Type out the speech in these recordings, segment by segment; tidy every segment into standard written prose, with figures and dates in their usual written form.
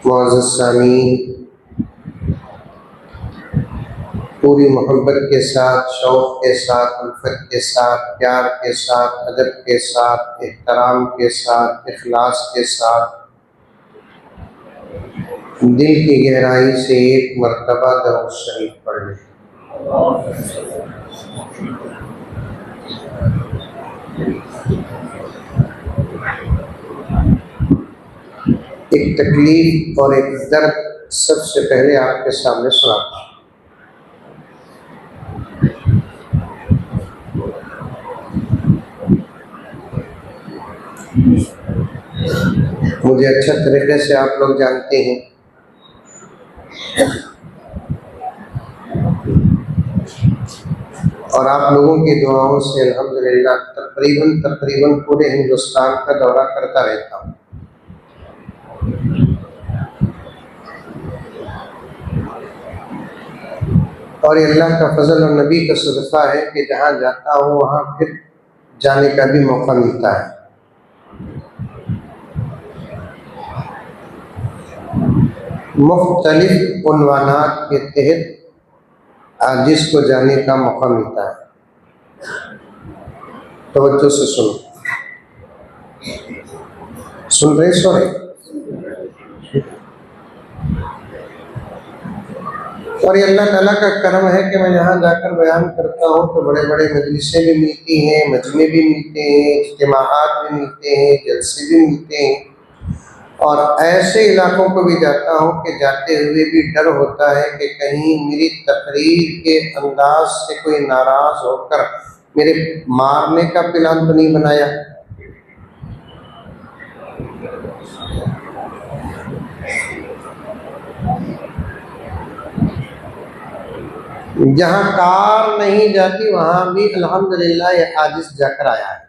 मुअज़्ज़ज़ सामीन, पूरी मोहब्बत के साथ, शौक़ के साथ, उल्फत के साथ, प्यार के साथ, अदब के साथ, एहतराम के साथ, इखलास के साथ दिल की गहराई से एक मरतबा दरूद शरीफ पढ़ लें। एक तकलीफ और एक दर्द सबसे पहले आपके सामने सुनाता हूँ। मुझे अच्छा तरीके से आप लोग जानते हैं और आप लोगों की दुआओं से अल्हम्दुलिल्लाह तकरीबन पूरे हिंदुस्तान का दौरा करता रहता हूँ। और ये अल्लाह का फजल और नबी का सदका है कि जहाँ जाता हूँ वहाँ फिर जाने का भी मौका मिलता है। मुख्तलिफ उन्वानात के तहत आज जिसको जाने का मौका मिलता है, तवज्जो से सुन रहे सोरे। और ये अल्लाह ताला का करम है कि मैं यहाँ जाकर बयान करता हूँ तो बड़े बड़े मजलिसें भी मिलती हैं, मजमे भी मिलते हैं, इज्तिमाआत भी मिलते हैं, जलसे भी मिलते हैं। और ऐसे इलाकों को भी जाता हूँ कि जाते हुए भी डर होता है कि कहीं मेरी तकरीर के अंदाज से कोई नाराज होकर मेरे मारने का प्लान तो नहीं बनाया। जहाँ कार नहीं जाती वहाँ भी अल्हम्दुलिल्लाह ये आजिज़ जाकर आया है।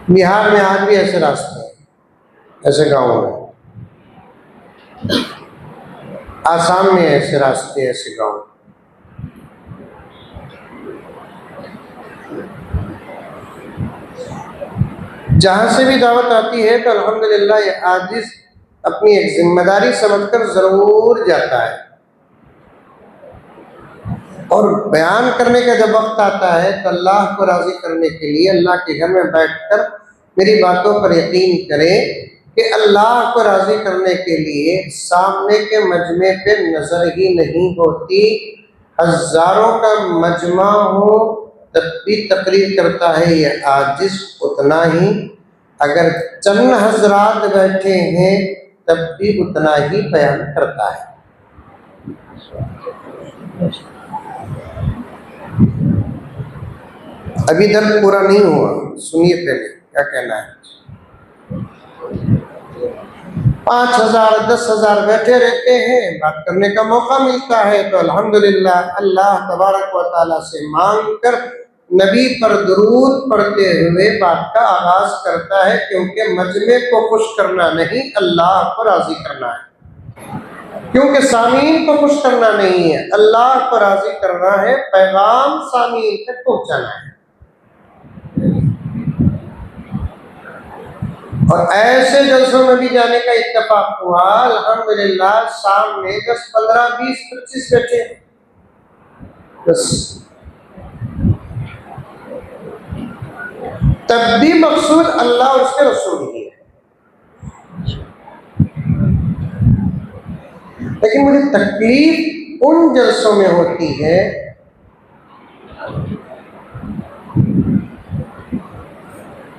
बिहार में आज भी ऐसे रास्ते हैं, ऐसे गाँव में, आसाम में ऐसे रास्ते, ऐसे गाँव। जहाँ से भी दावत आती है तो अल्हम्दुलिल्लाह ये आजिज़ अपनी एक जिम्मेदारी समझकर जरूर जाता है। और बयान करने का जब वक्त आता है तो अल्लाह को राज़ी करने के लिए अल्लाह के घर में बैठकर मेरी बातों पर यकीन करें कि अल्लाह को राज़ी करने के लिए सामने के मजमे पे नज़र ही नहीं होती। हज़ारों का मजमा हो तब भी तकरीर करता है ये आजिज़ उतना ही। अगर चंद हजरात बैठे हैं तब भी उतना ही बयान करता है। अभी दर्द पूरा नहीं हुआ, सुनिए पहले क्या कहना है। 5,000 10,000 बैठे रहते हैं, बात करने का मौका मिलता है तो अल्हम्दुलिल्लाह अल्लाह तबारक व तआला से मांग कर नबी पर दुरूद पढ़ते हुए बात का आगाज करता है, क्योंकि मजमे को खुश करना नहीं, अल्लाह को राजी करना है। क्योंकि सामीन को खुश करना नहीं है, अल्लाह को राजी करना है, पैगाम सामीन तक पहुंचाना है। और ऐसे जलसों में भी जाने का इत्तेफाक हुआ अल्हम्दुलिल्लाह। सामने 10 15 20 25 बैठे, बस तब भी मकसूद अल्लाह और उसके रसूल ही है। लेकिन मुझे तकलीफ उन जलसों में होती है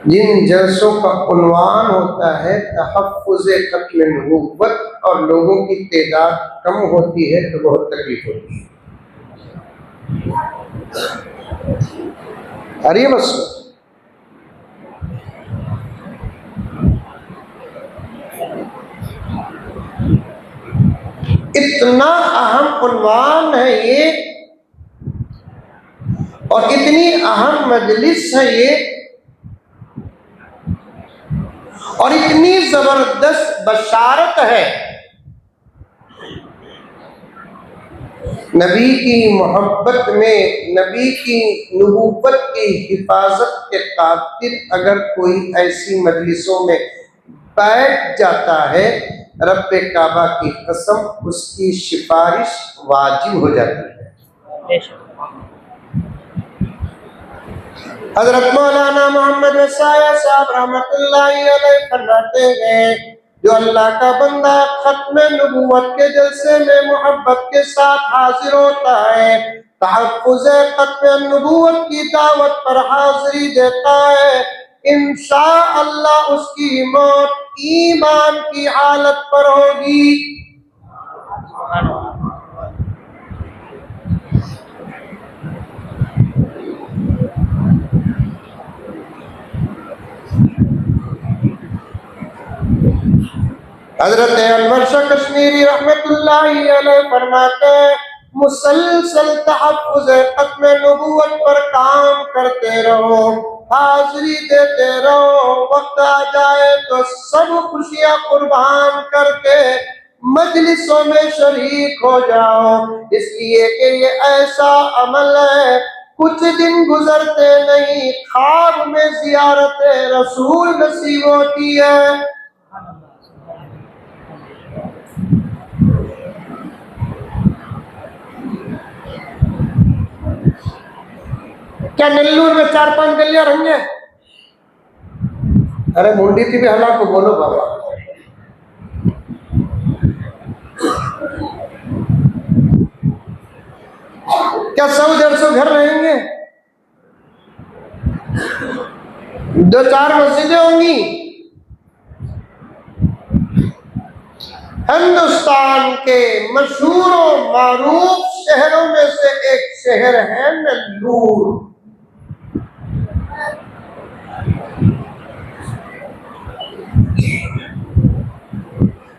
जिन जलसों का उन्वान होता है तहफ़्फ़ुज़े क़त्ल नबुव्वत और लोगों की तादाद कम होती है तो बहुत तकलीफ होती है। अरे बस इतना अहम उन्वान है ये और इतनी अहम मजलिस है ये और इतनी जबरदस्त बशारत है। नबी की मोहब्बत में, नबी की नबूवत की हिफाजत के खातिर अगर कोई ऐसी मजलिसों में बैठ जाता है, रब्बे काबा की कसम उसकी सिफारिश वाजिब हो जाती है। हजरत मौलाना मोहम्मद वसाया साहब रहमतुल्लाहि अलैहि फरमाते हैं, जो अल्लाह का बंदा खत्म नबूवत के जलसे में मोहब्बत के साथ हाजिर होता है, तहफ़्फ़ुज़ खत्म नबूवत की दावत पर हाजिरी देता है, इंशाअल्लाह उसकी मौत ईमान की हालत पर होगी। हजरत अनवर शाह कश्मीरी रहमतुल्लाहि अलैहि फरमाते हैं, मुसलसल तहफ़्फ़ुज़ खत्म नबूवत पर काम करते रहो, हाजिरी देते रहो, वक्त आ जाए तो सब खुशियां कुर्बान करके मजलिसों में शरीक हो जाओ, इसलिए कि ये ऐसा अमल है कुछ दिन गुजरते नहीं ख्वाब में ज़ियारत रसूल नसीब होती है। क्या नेल्लूर में 4-5 गलियां रहेंगे? अरे मुंडी थी भी हला को बोलो बाबा। क्या 100-150 घर रहेंगे? 2-4 मस्जिदें होंगी। हिंदुस्तान के मशहूर और मारूफ शहरों में से एक शहर है नेल्लूर।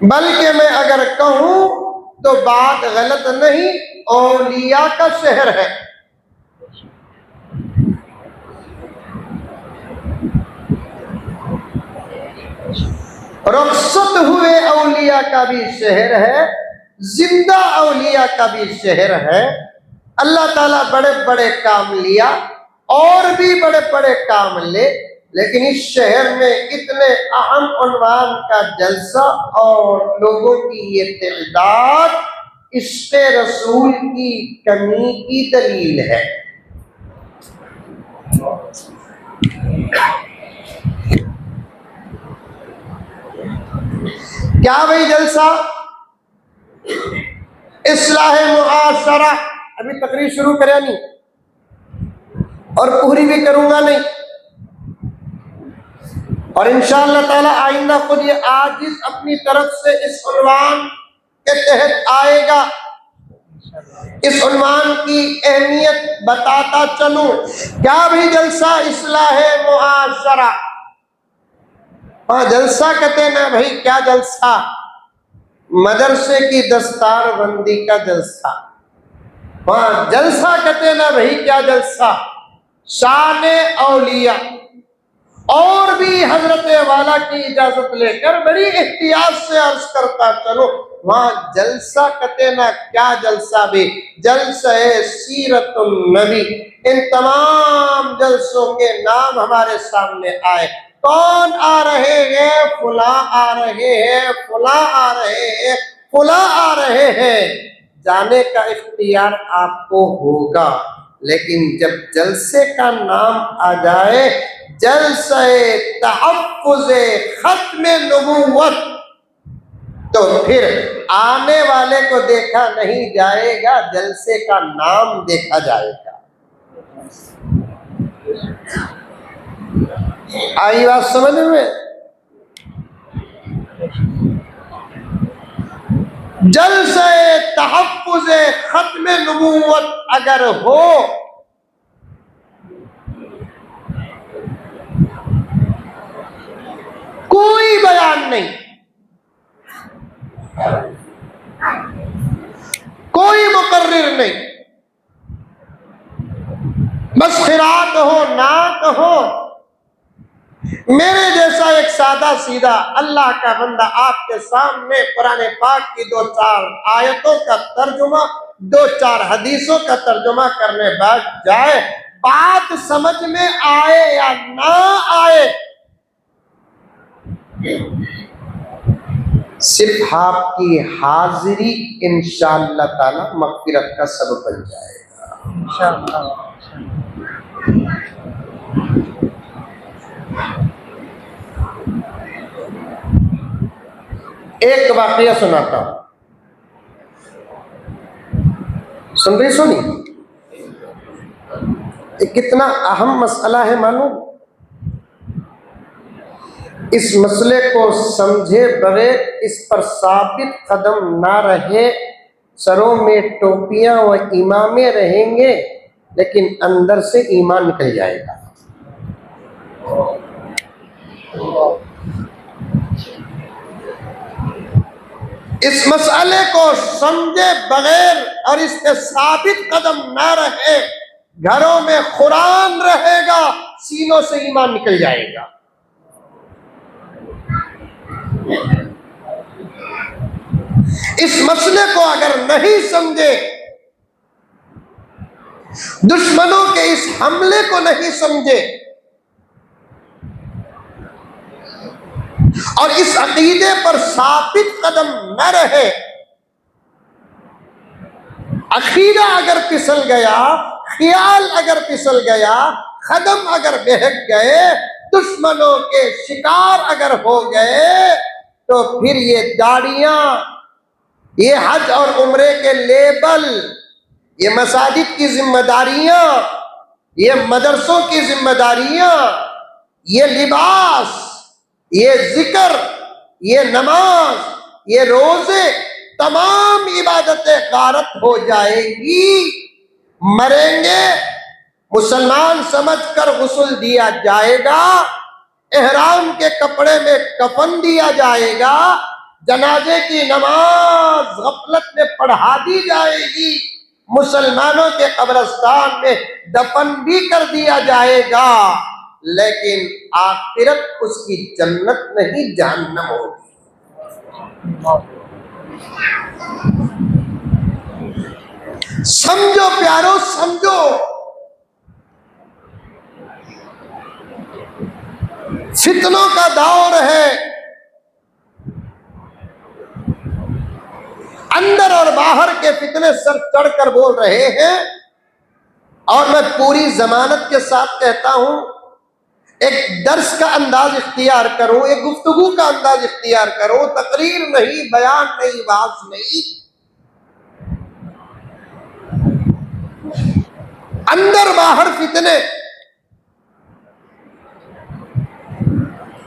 बल्कि मैं अगर कहूं तो बात गलत नहीं, औलिया का शहर है। रुखसत हुए औलिया का भी शहर है, जिंदा औलिया का भी शहर है। अल्लाह ताला बड़े बड़े काम लिया और भी बड़े बड़े काम ले, लेकिन इस शहर में इतने अहम उन्वान का जलसा और लोगों की ये तादाद इश्क़ रसूल की कमी की दलील है। क्या भाई जलसा? इस्लाह मुआशरा। अभी तकरीर शुरू करे नहीं और पूरी भी करूंगा नहीं, और इंशाअल्लाह ताला आइंदा खुद ये आजिज अपनी तरफ से इस उन्वान के तहत आएगा। इस उन्वान की अहमियत बताता चलूं। क्या भी जलसा? इस्लाह मुआशरा। हाँ, जलसा कहते ना भाई, क्या जलसा? मदरसे की दस्तार बंदी का जलसा। हाँ, जलसा कहते ना भाई, क्या जलसा? शान औलिया। और भी हजरत वाला की इजाजत लेकर बड़ी एहतियात से अर्ज करता चलो, वहां जलसा कहते ना, क्या जलसा? भी जलसा सीरतुन नबी। इन तमाम जलसों के नाम हमारे सामने आए। कौन आ रहे हैं? फुला आ रहे हैं, फुला आ रहे हैं, फुला आ रहे हैं। जाने का इख्तियार आपको होगा, लेकिन जब जलसे का नाम आ जाए, जलसे तहफ़्फ़ुज़े खत्म नबूवत, तो फिर आने वाले को देखा नहीं जाएगा, जलसे का नाम देखा जाएगा। आई बात समझ में? जलसे तहफ़्फ़ुज़े खत्म नबूवत अगर हो, कोई बयान नहीं, कोई मुकर्रिर नहीं, बस खिरात हो, नात हो। मेरे जैसा एक सादा सीधा अल्लाह का बंदा आपके सामने कुरान पाक की 2-4 आयतों का तर्जुमा, 2-4 हदीसों का तर्जुमा करने बैठ जाए, बात समझ में आए या ना आए, सिर्फ आपकी हाजिरी इंशाअल्लाह ताला मग़फ़िरत का सबब बन जाएगा इंशाअल्लाह। एक वाक़या सुनाता हूं, सुन रही सुनी? कितना अहम मसला है मालूम? इस मसले को समझे बगैर इस पर साबित कदम ना रहे, सरों में टोपियां व इमामे रहेंगे लेकिन अंदर से ईमान निकल जाएगा। इस मसले को समझे बगैर और इस पे साबित कदम ना रहे, घरों में कुरान रहेगा, सीनों से ईमान निकल जाएगा। इस मसले को अगर नहीं समझे, दुश्मनों के इस हमले को नहीं समझे और इस अकीदे पर साबित कदम न रहे, अकीदा अगर फिसल गया, ख्याल अगर फिसल गया, कदम अगर बहक गए, दुश्मनों के शिकार अगर हो गए, तो फिर ये दाढ़ियां, ये हज और उम्रे के लेबल, ये मसाजिद की जिम्मेदारियां, ये मदरसों की जिम्मेदारियां, ये लिबास, ये जिक्र, ये नमाज, ये रोजे, तमाम इबादतें गारत हो जाएगी। मरेंगे मुसलमान समझकर गुस्ल दिया जाएगा, एहराम के कपड़े में कफन दिया जाएगा, जनाजे की नमाज गफलत में पढ़ा दी जाएगी, मुसलमानों के कब्रिस्तान में दफन भी कर दिया जाएगा, लेकिन आखिरत उसकी जन्नत नहीं जहन्नम होगी। समझो प्यारो, समझो। फितनों का दौर है, अंदर और बाहर के फितने सर चढ़कर बोल रहे हैं, और मैं पूरी जमानत के साथ कहता हूं, एक दर्स का अंदाज इख्तियार करूं, एक गुफ्तगू का अंदाज इख्तियार करूं, तकरीर नहीं, बयान नहीं, वाज नहीं, अंदर बाहर फितने,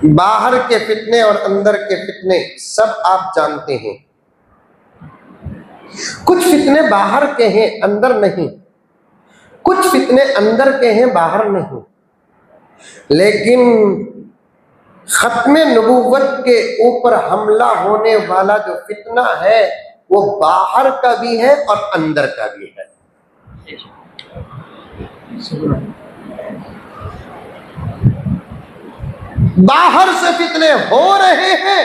बाहर के फितने और अंदर के फितने सब आप जानते हैं। कुछ फितने बाहर के हैं, अंदर नहीं, कुछ फितने अंदर के हैं, बाहर नहीं। लेकिन खत्मे नबूवत के ऊपर हमला होने वाला जो फितना है, वो बाहर का भी है और अंदर का भी है। बाहर से फितने हो रहे हैं,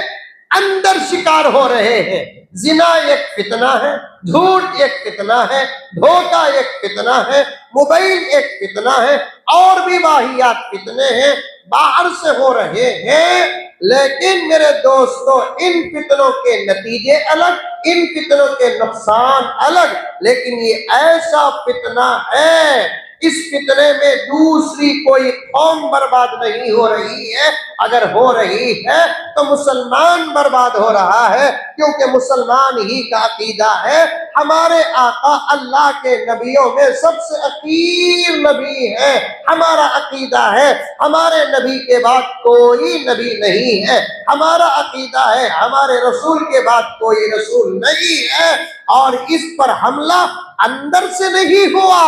अंदर शिकार हो रहे हैं। जिना एक फितना है, झूठ एक फितना है, धोखा एक फितना है, मोबाइल एक फितना है, और भी वाहियात फितने हैं, बाहर से हो रहे हैं। लेकिन मेरे दोस्तों, इन फितनों के नतीजे अलग, इन फितनों के नुकसान अलग, लेकिन ये ऐसा फितना है, इस फितने में दूसरी कोई कौम बर्बाद नहीं हो रही है। अगर हो रही है तो मुसलमान बर्बाद हो रहा है, क्योंकि मुसलमान ही का अकीदा है। हमारे आका अल्लाह के नबियों में सबसे अखीर नबी है। हमारा अकीदा है हमारे नबी के बाद कोई नबी नहीं है। हमारा अकीदा है हमारे रसूल के बाद कोई रसूल नहीं है। और इस पर हमला अंदर से नहीं हुआ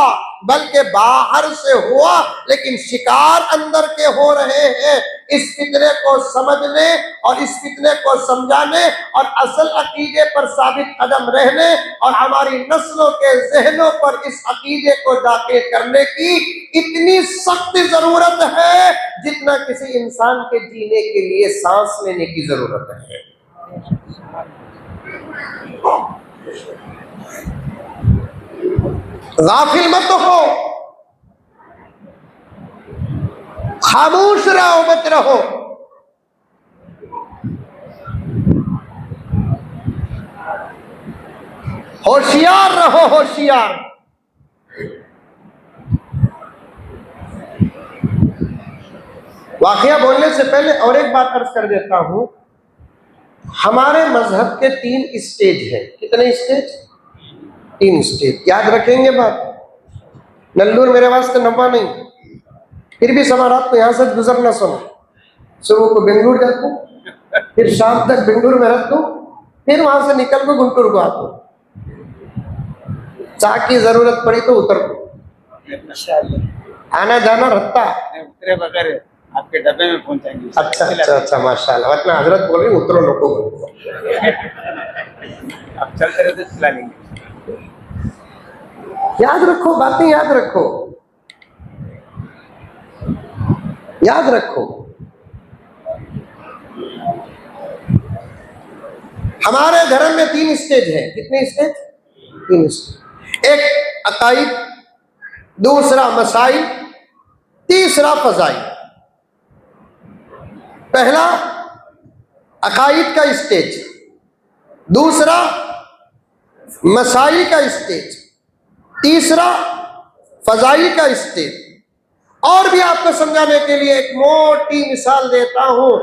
बल्कि बाहर से हुआ, लेकिन शिकार अंदर के हो रहे हैं। इस फितने को समझने और इस फितने को समझाने और असल अकीदे पर साबित कदम रहने और हमारी नस्लों के जहनों पर इस अकीदे को दाखिल करने की इतनी सख्त जरूरत है जितना किसी इंसान के जीने के लिए सांस लेने की जरूरत है। गाफिल मत हो, खामोश रहो, मत रहो। होशियार रहो, होशियार। वाकया बोलने से पहले और एक बात अर्ज कर देता हूं, हमारे मजहब के 3 स्टेज हैं। कितने स्टेज? 3 स्टेज। याद रखेंगे बात। नल्लूर मेरे वास्ते नब्बा नहीं, फिर भी समा रात को यहां से गुजरना सुनो। सुबह को बेंगलुरु जाता हूं, फिर शाम तक बेंगलुरु में रहता हूं, फिर वहां से निकल को गुंटूर को आता हूं। चाह की जरूरत पड़ी तो उतर को, आना जाना रहता। उतरे बगैर आपके डब्बे में पहुंचाएंगे। अच्छा अच्छा अच्छा, माशाल्लाह। वरना हजरत बोले उतरो लोगों को, आप चलते रहते चला लेंगे। याद रखो, बातें याद रखो, याद रखो। हमारे धर्म में 3 स्टेज है। कितने स्टेज? 3 स्टेज। एक अकाईद, दूसरा मसाइल, तीसरा फजाइल। पहला अकाईद का स्टेज, दूसरा मसाइल का स्टेज, तीसरा फजाइल का स्टेज। और भी आपको समझाने के लिए एक मोटी मिसाल देता हूं।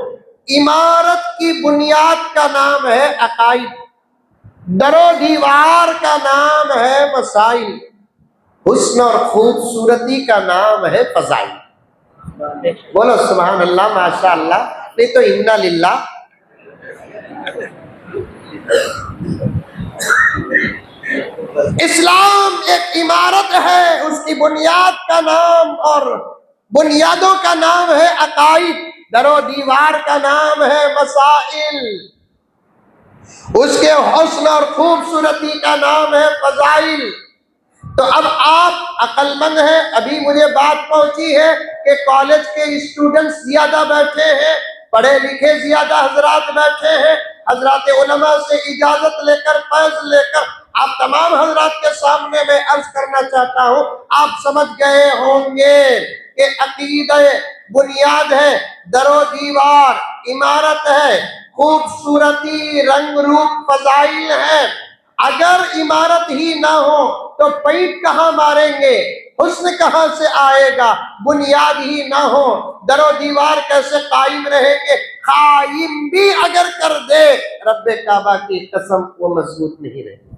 इमारत की बुनियाद का नाम है अकाईद, दरो दीवार का नाम है मसाइल, हुस्न और खूबसूरती का नाम है फजाइल। बोलो सुभान अल्लाह, माशा अल्लाह, नहीं तो इन्ना लिल्लाह। इस्लाम एक इमारत है, उसकी बुनियाद का नाम और बुनियादों का नाम है अकाईद, दरो दीवार का नाम है मसाइल, उसके हुस्न और खूबसूरती का नाम है फजाइल। तो अब आप अक्लमंद हैं, अभी मुझे बात पहुंची है कि कॉलेज के स्टूडेंट्स ज्यादा बैठे हैं, पढ़े लिखे ज्यादा हजरात बैठे हैं। हजरात उलमा से इजाजत लेकर, फैज लेकर आप तमाम हजरात के सामने मैं अर्ज करना चाहता हूं। आप समझ गए होंगे कि अकीदा बुनियाद है, दरो दीवार इमारत है, खूबसूरती रंग रूप फजाइल है। अगर इमारत ही ना हो तो पैंट कहाँ मारेंगे, हुस्न कहाँ से आएगा? बुनियाद ही ना हो, दरो दीवार कैसे कायम रहेंगे? कायम भी अगर कर दे रब्बे काबा की कसम, वो मजबूत नहीं रहेगी।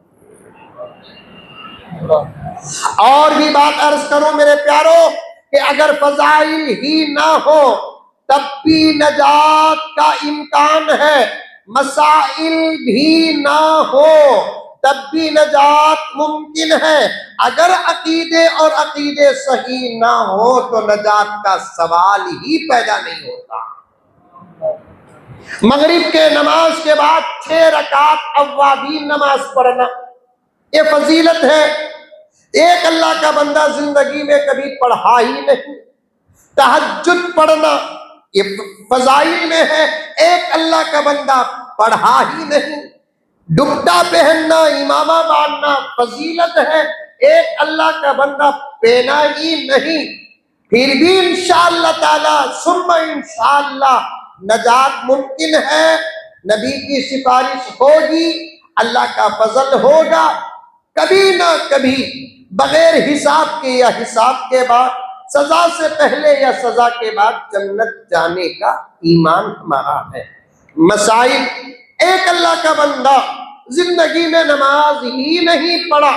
और भी बात अर्ज करूं मेरे प्यारों कि अगर फजाइल ही ना हो तब भी नजात का इम्कान है, मसाइल भी ना हो तब भी नजात मुमकिन है। अगर अकीदे और अकीदे सही ना हो तो नजात का सवाल ही पैदा नहीं होता। मगरिब के नमाज के बाद 6 रकात अव्वाबीन नमाज पढ़ना, ये फजीलत है। एक अल्लाह का बंदा जिंदगी में कभी पढ़ा ही नहीं। तहज्जुद पढ़ना ये फजाइल में है, एक अल्लाह का बंदा पढ़ा ही नहीं। दुपट्टा पहनना, इमामा बांधना फजीलत है, एक अल्लाह का बंदा पहना ही नहीं। फिर भी इंशाअल्लाह ताला सुम्मा इंशाअल्लाह नजात मुमकिन है। नबी की सिफारिश होगी, अल्लाह का फजल होगा। कभी ना कभी बगैर हिसाब के या हिसाब के बाद, सजा से पहले या सजा के बाद जन्नत जाने का ईमान हमारा है। मसाइल, एक अल्लाह का बंदा जिंदगी में नमाज ही नहीं पढ़ा,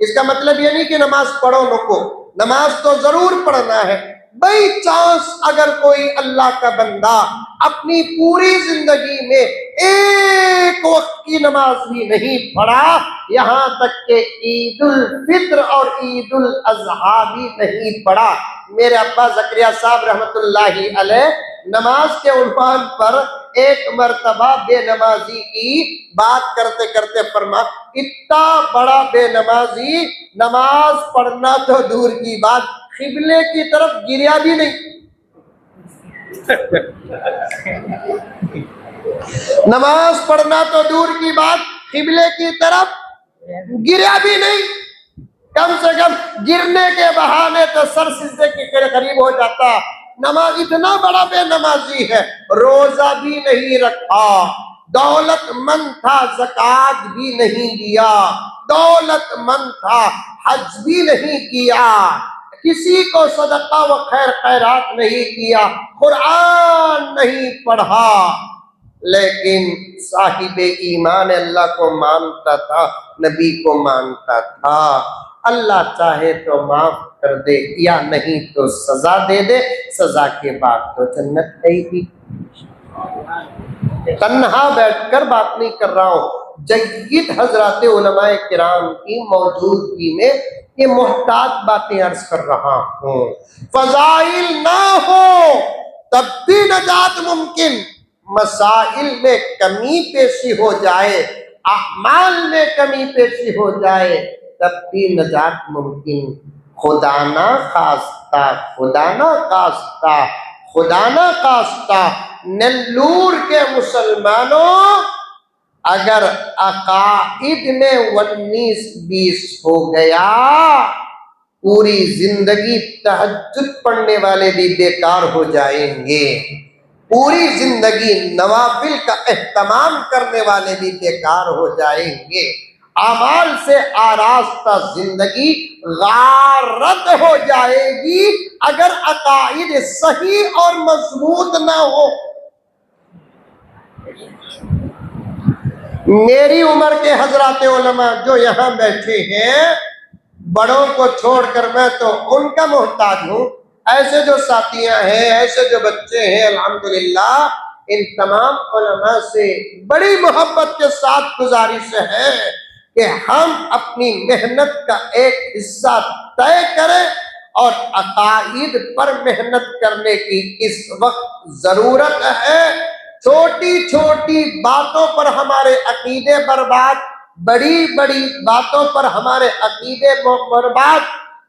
इसका मतलब ये नहीं कि नमाज पढ़ो नको, नमाज तो जरूर पढ़ना है। बाई चांस अगर कोई अल्लाह का बंदा अपनी पूरी जिंदगी में एक वक्त की नमाज भी नहीं पढ़ा, यहाँ तक के ईद उल फित्र और ईद उल अजहा भी नहीं पढ़ा। मेरे अब्बा जकरिया साहब रहमतुल्लाहि अलैह नमाज के उन्वान पर एक मर्तबा बेनमाजी की बात करते करते फरमा, इतना बड़ा बेनमाजी, नमाज पढ़ना तो दूर की बात, किबले की तरफ गिरा भी नहीं। नमाज पढ़ना तो दूर की बात, किबले की तरफ गिरा भी नहीं। कम से कम गिरने के बहाने तो सर सिजदे के करीब हो जाता। नमाज, इतना बड़ा बेनमाजी है, रोजा भी नहीं रखा, दौलतमंद था, ज़कात भी नहीं दिया, दौलतमंद था, हज भी नहीं किया, किसी को सदका व खैर खैरात नहीं किया, कुरान नहीं पढ़ा, लेकिन साहिबे ईमान अल्लाह को मानता था, नबी को मानता था। अल्लाह चाहे तो माफ कर दे या नहीं तो सजा दे दे, सजा के बाद तो जन्नत आएगी। तन्हा बैठकर बात नहीं कर रहा हूं, जय्यद हजरात उलमाए किराम की मौजूदगी में ये मोहताज बातें अर्ज कर रहा हूं। फजाइल ना हो तब भी नजात मुमकिन, मसाइल में कमी पेशी हो जाए, अमाल में कमी पेशी हो जाए, तब भी नजात मुमकिन। खुदा ना खास्ता, खुदा ना खास्ता, खुदा ना खास्ता, नेल्लूर के मुसलमानों, अगर अकाइद में 19-20 हो गया, पूरी जिंदगी तहज्जुद पढ़ने वाले भी बेकार हो जाएंगे, पूरी जिंदगी नवाफिल का एहतमाम करने वाले भी बेकार हो जाएंगे, अमाल से आरास्ता जिंदगी गारत हो जाएगी अगर अकाइद सही और मजबूत ना हो। मेरी उम्र के हजरात उलमा जो यहाँ बैठे हैं, बड़ों को छोड़कर मैं तो उनका मोहताज हूँ। ऐसे जो साथियां हैं, ऐसे जो बच्चे हैं, अल्हम्दुलिल्लाह, इन तमाम उलमा से बड़ी मोहब्बत के साथ गुजारिश है कि हम अपनी मेहनत का एक हिस्सा तय करें और अकाइद पर मेहनत करने की इस वक्त जरूरत है। छोटी छोटी बातों पर हमारे अकीदे बर्बाद, बड़ी बड़ी बातों पर हमारे अकीदे बर्बाद,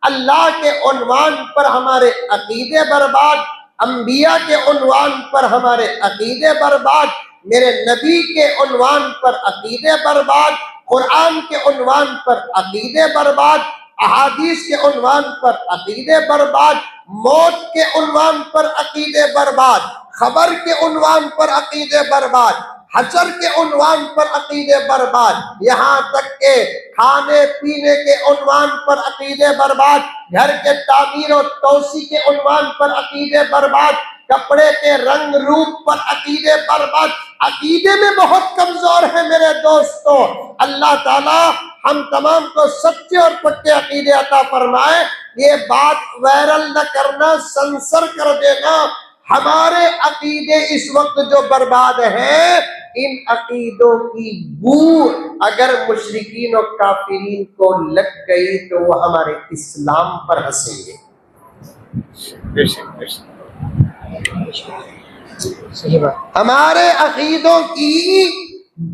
अल्लाह के उन्वान पर हमारे अकीदे बर्बाद, अंबिया के उन्वान पर हमारे अकीदे बर्बाद, मेरे नबी के उन्वान पर अकीदे बर्बाद, कुरान के उन्वान पर अकीदे बर्बाद, अहादीस के उन्वान पर अकीदे बर्बाद, मौत के उन्वान पर अकीदे बर्बाद, खबर के उन्वान पर अकीदे बर्बाद, हशर के उन्वान पर अकीदे बर्बाद, यहाँ तक के खाने पीने के उन्वान पर अकीदे बर्बाद, घर के तामीर और तोसी के उन्वान पर अकीदे बर्बाद, कपड़े के रंग रूप पर अकीदे बर्बाद। अकीदे में बहुत कमजोर है मेरे दोस्तों। अल्लाह ताला हम तमाम को सच्चे और पक्के अकीदे अता फरमाए। ये बात वायरल न करना, सेंसर कर देना। हमारे अकीदे इस वक्त जो बर्बाद हैं, इन अकीदों की बू अगर मुशरिकीन और काफिरीन को लग गई तो वो हमारे इस्लाम पर हंसेंगे। हमारे अकीदों की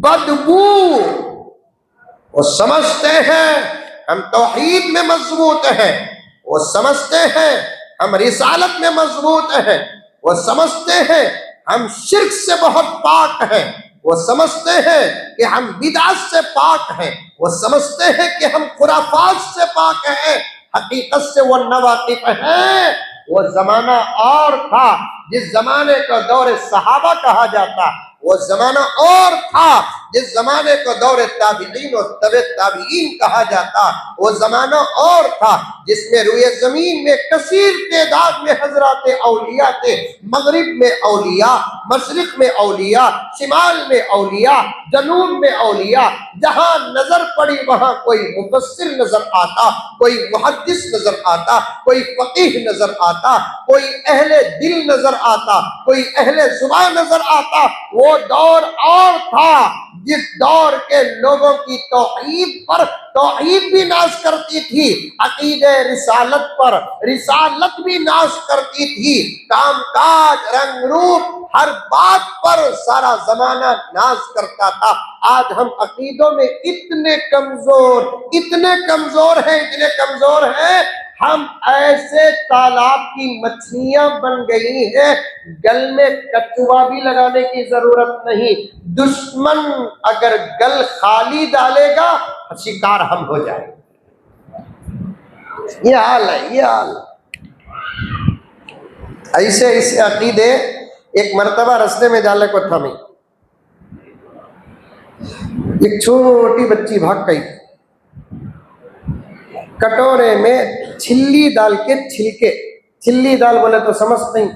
बदबू वो समझते हैं हम तौहीद में मजबूत हैं, वो समझते हैं हम रिसालत में मजबूत हैं, वो समझते हैं हम शिर्क से बहुत पाक हैं, वो समझते हैं कि हम बिदात से पाक हैं, वो समझते हैं कि हम खुराफात से पाक हैं, हकीकत से वो नवाकिफ हैं। वो जमाना और था जिस जमाने को दौर सहाबा कहा जाता, वो जमाना और था जिस जमाने को दौर ताबीईन और तबे ताबीईन कहा जाता। वो जमाना और था जिसमें रुए जमीन में कसीर तादाद में हजरात औलिया थे। मगरिब में औलिया, मशरिक में औलिया, शिमाल में औलिया, जनूब में औलिया। जहां नजर पड़ी वहां कोई मुफस्सिर नजर आता, कोई मुहद्दिस नजर आता, कोई फकीह नजर आता, कोई अहले दिल नजर आता, कोई अहले जुबान नजर आता। वो दौर और था जिस दौर के लोगों की तौहीद पर तौहीद भी नाश करती थी, अकीदे रिसालत पर रिसालत भी नाश करती थी, कामकाज रंग रूप हर बात पर सारा जमाना नाश करता था। आज हम अकीदों में इतने कमजोर हैं, हम ऐसे तालाब की मछलियां बन गई हैं, गल में कछुआ भी लगाने की जरूरत नहीं। दुश्मन अगर गल खाली डालेगा शिकार हम हो जाएंगे। ये हाल है, ये हाल। ऐसे अकीदे एक मर्तबा रास्ते में जाने को थमी, एक छोटी बच्ची भाग गई, कटोरे में छिल्ली डाल के छिलके, छिल्ली दाल बोले तो समझ नहीं,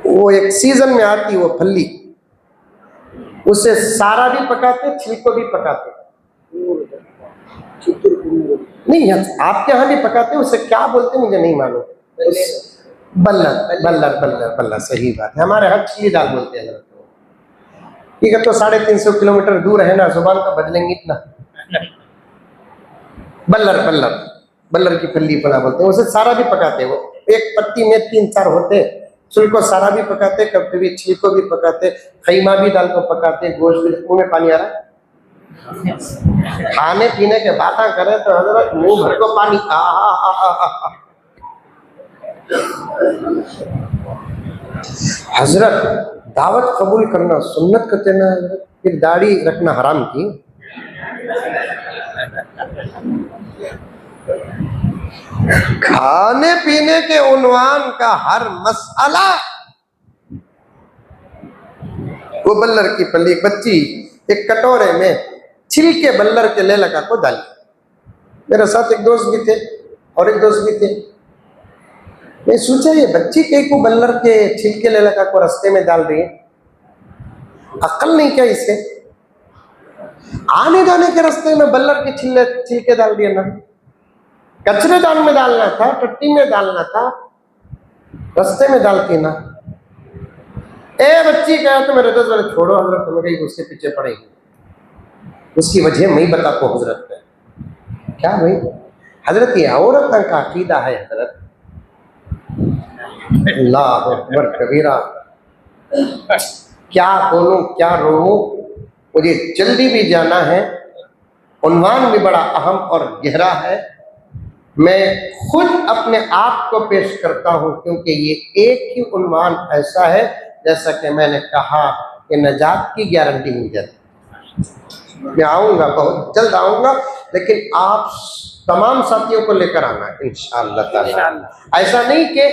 वो एक सीजन में आती वो फल्ली, उसे सारा भी पकाते छिलको भी पकाते। नहीं आपके यहाँ भी पकाते, उसे क्या बोलते मुझे नहीं मालूम। बल्लर बल्लर बल्लर बल्लर, सही बात है, हमारे यहाँ छिल्ली दाल बोलते हैं। ठीक है, तो 350 किलोमीटर दूर है ना, जुबान तो बदलेंगे इतना। बल्लर बल्लर बल्लर की फल्ली पना बोलते हैं, उसे सारा भी पकाते। वो एक पत्ती में 3-4 होते, छिलको सारा भी पकाते, कभी भी छिलको भी पकाते, खैमा भी दाल को पकाते, गोश्त भी। मुंह में पानी आ रहा है, खाने पीने के बातें करें तो हजरत मुंह भर को पानी। हजरत दावत कबूल करना सुन्नत कहते ना, फिर दाढ़ी रखना हराम की। खाने पीने के उन्वान का हर मसला, वो बल्लर की फली, एक बच्ची एक कटोरे में छिलके बल्लर के ले लगा को डाली। मेरे साथ एक दोस्त भी थे और एक दोस्त भी थे, मैं सोचा ये बच्ची कहीं को बल्लर के छिलके ले लगा को रास्ते में डाल रही है, अक्ल नहीं क्या इसे? आने जाने के रास्ते में बल्लर के छिलके डाल दिए ना, कचरेदान में डालना था, टट्टी में डालना था, रास्ते में डालती ना। ए बच्ची कहा तो मेरे दोस्त बोले छोड़ो हजरत, तुम्हें कहीं उसके पीछे पड़ेगी। उसकी वजह मैं ही बता को हजरत है क्या भाई? हजरत ये औरत का अकीदा है हजरत, अल्लाह अकबर कबीरा। क्या बोलूं क्या रोऊं, मुझे जल्दी भी जाना है, उन्वान भी बड़ा अहम और गहरा है। मैं खुद अपने आप को पेश करता हूं, क्योंकि ये एक ही उन्वान ऐसा है, जैसा कि मैंने कहा कि नजात की गारंटी मिल जाती। मैं आऊँगा, बहुत जल्द आऊँगा, लेकिन आप तमाम साथियों को लेकर आना इंशाअल्लाह ताला। ऐसा नहीं कि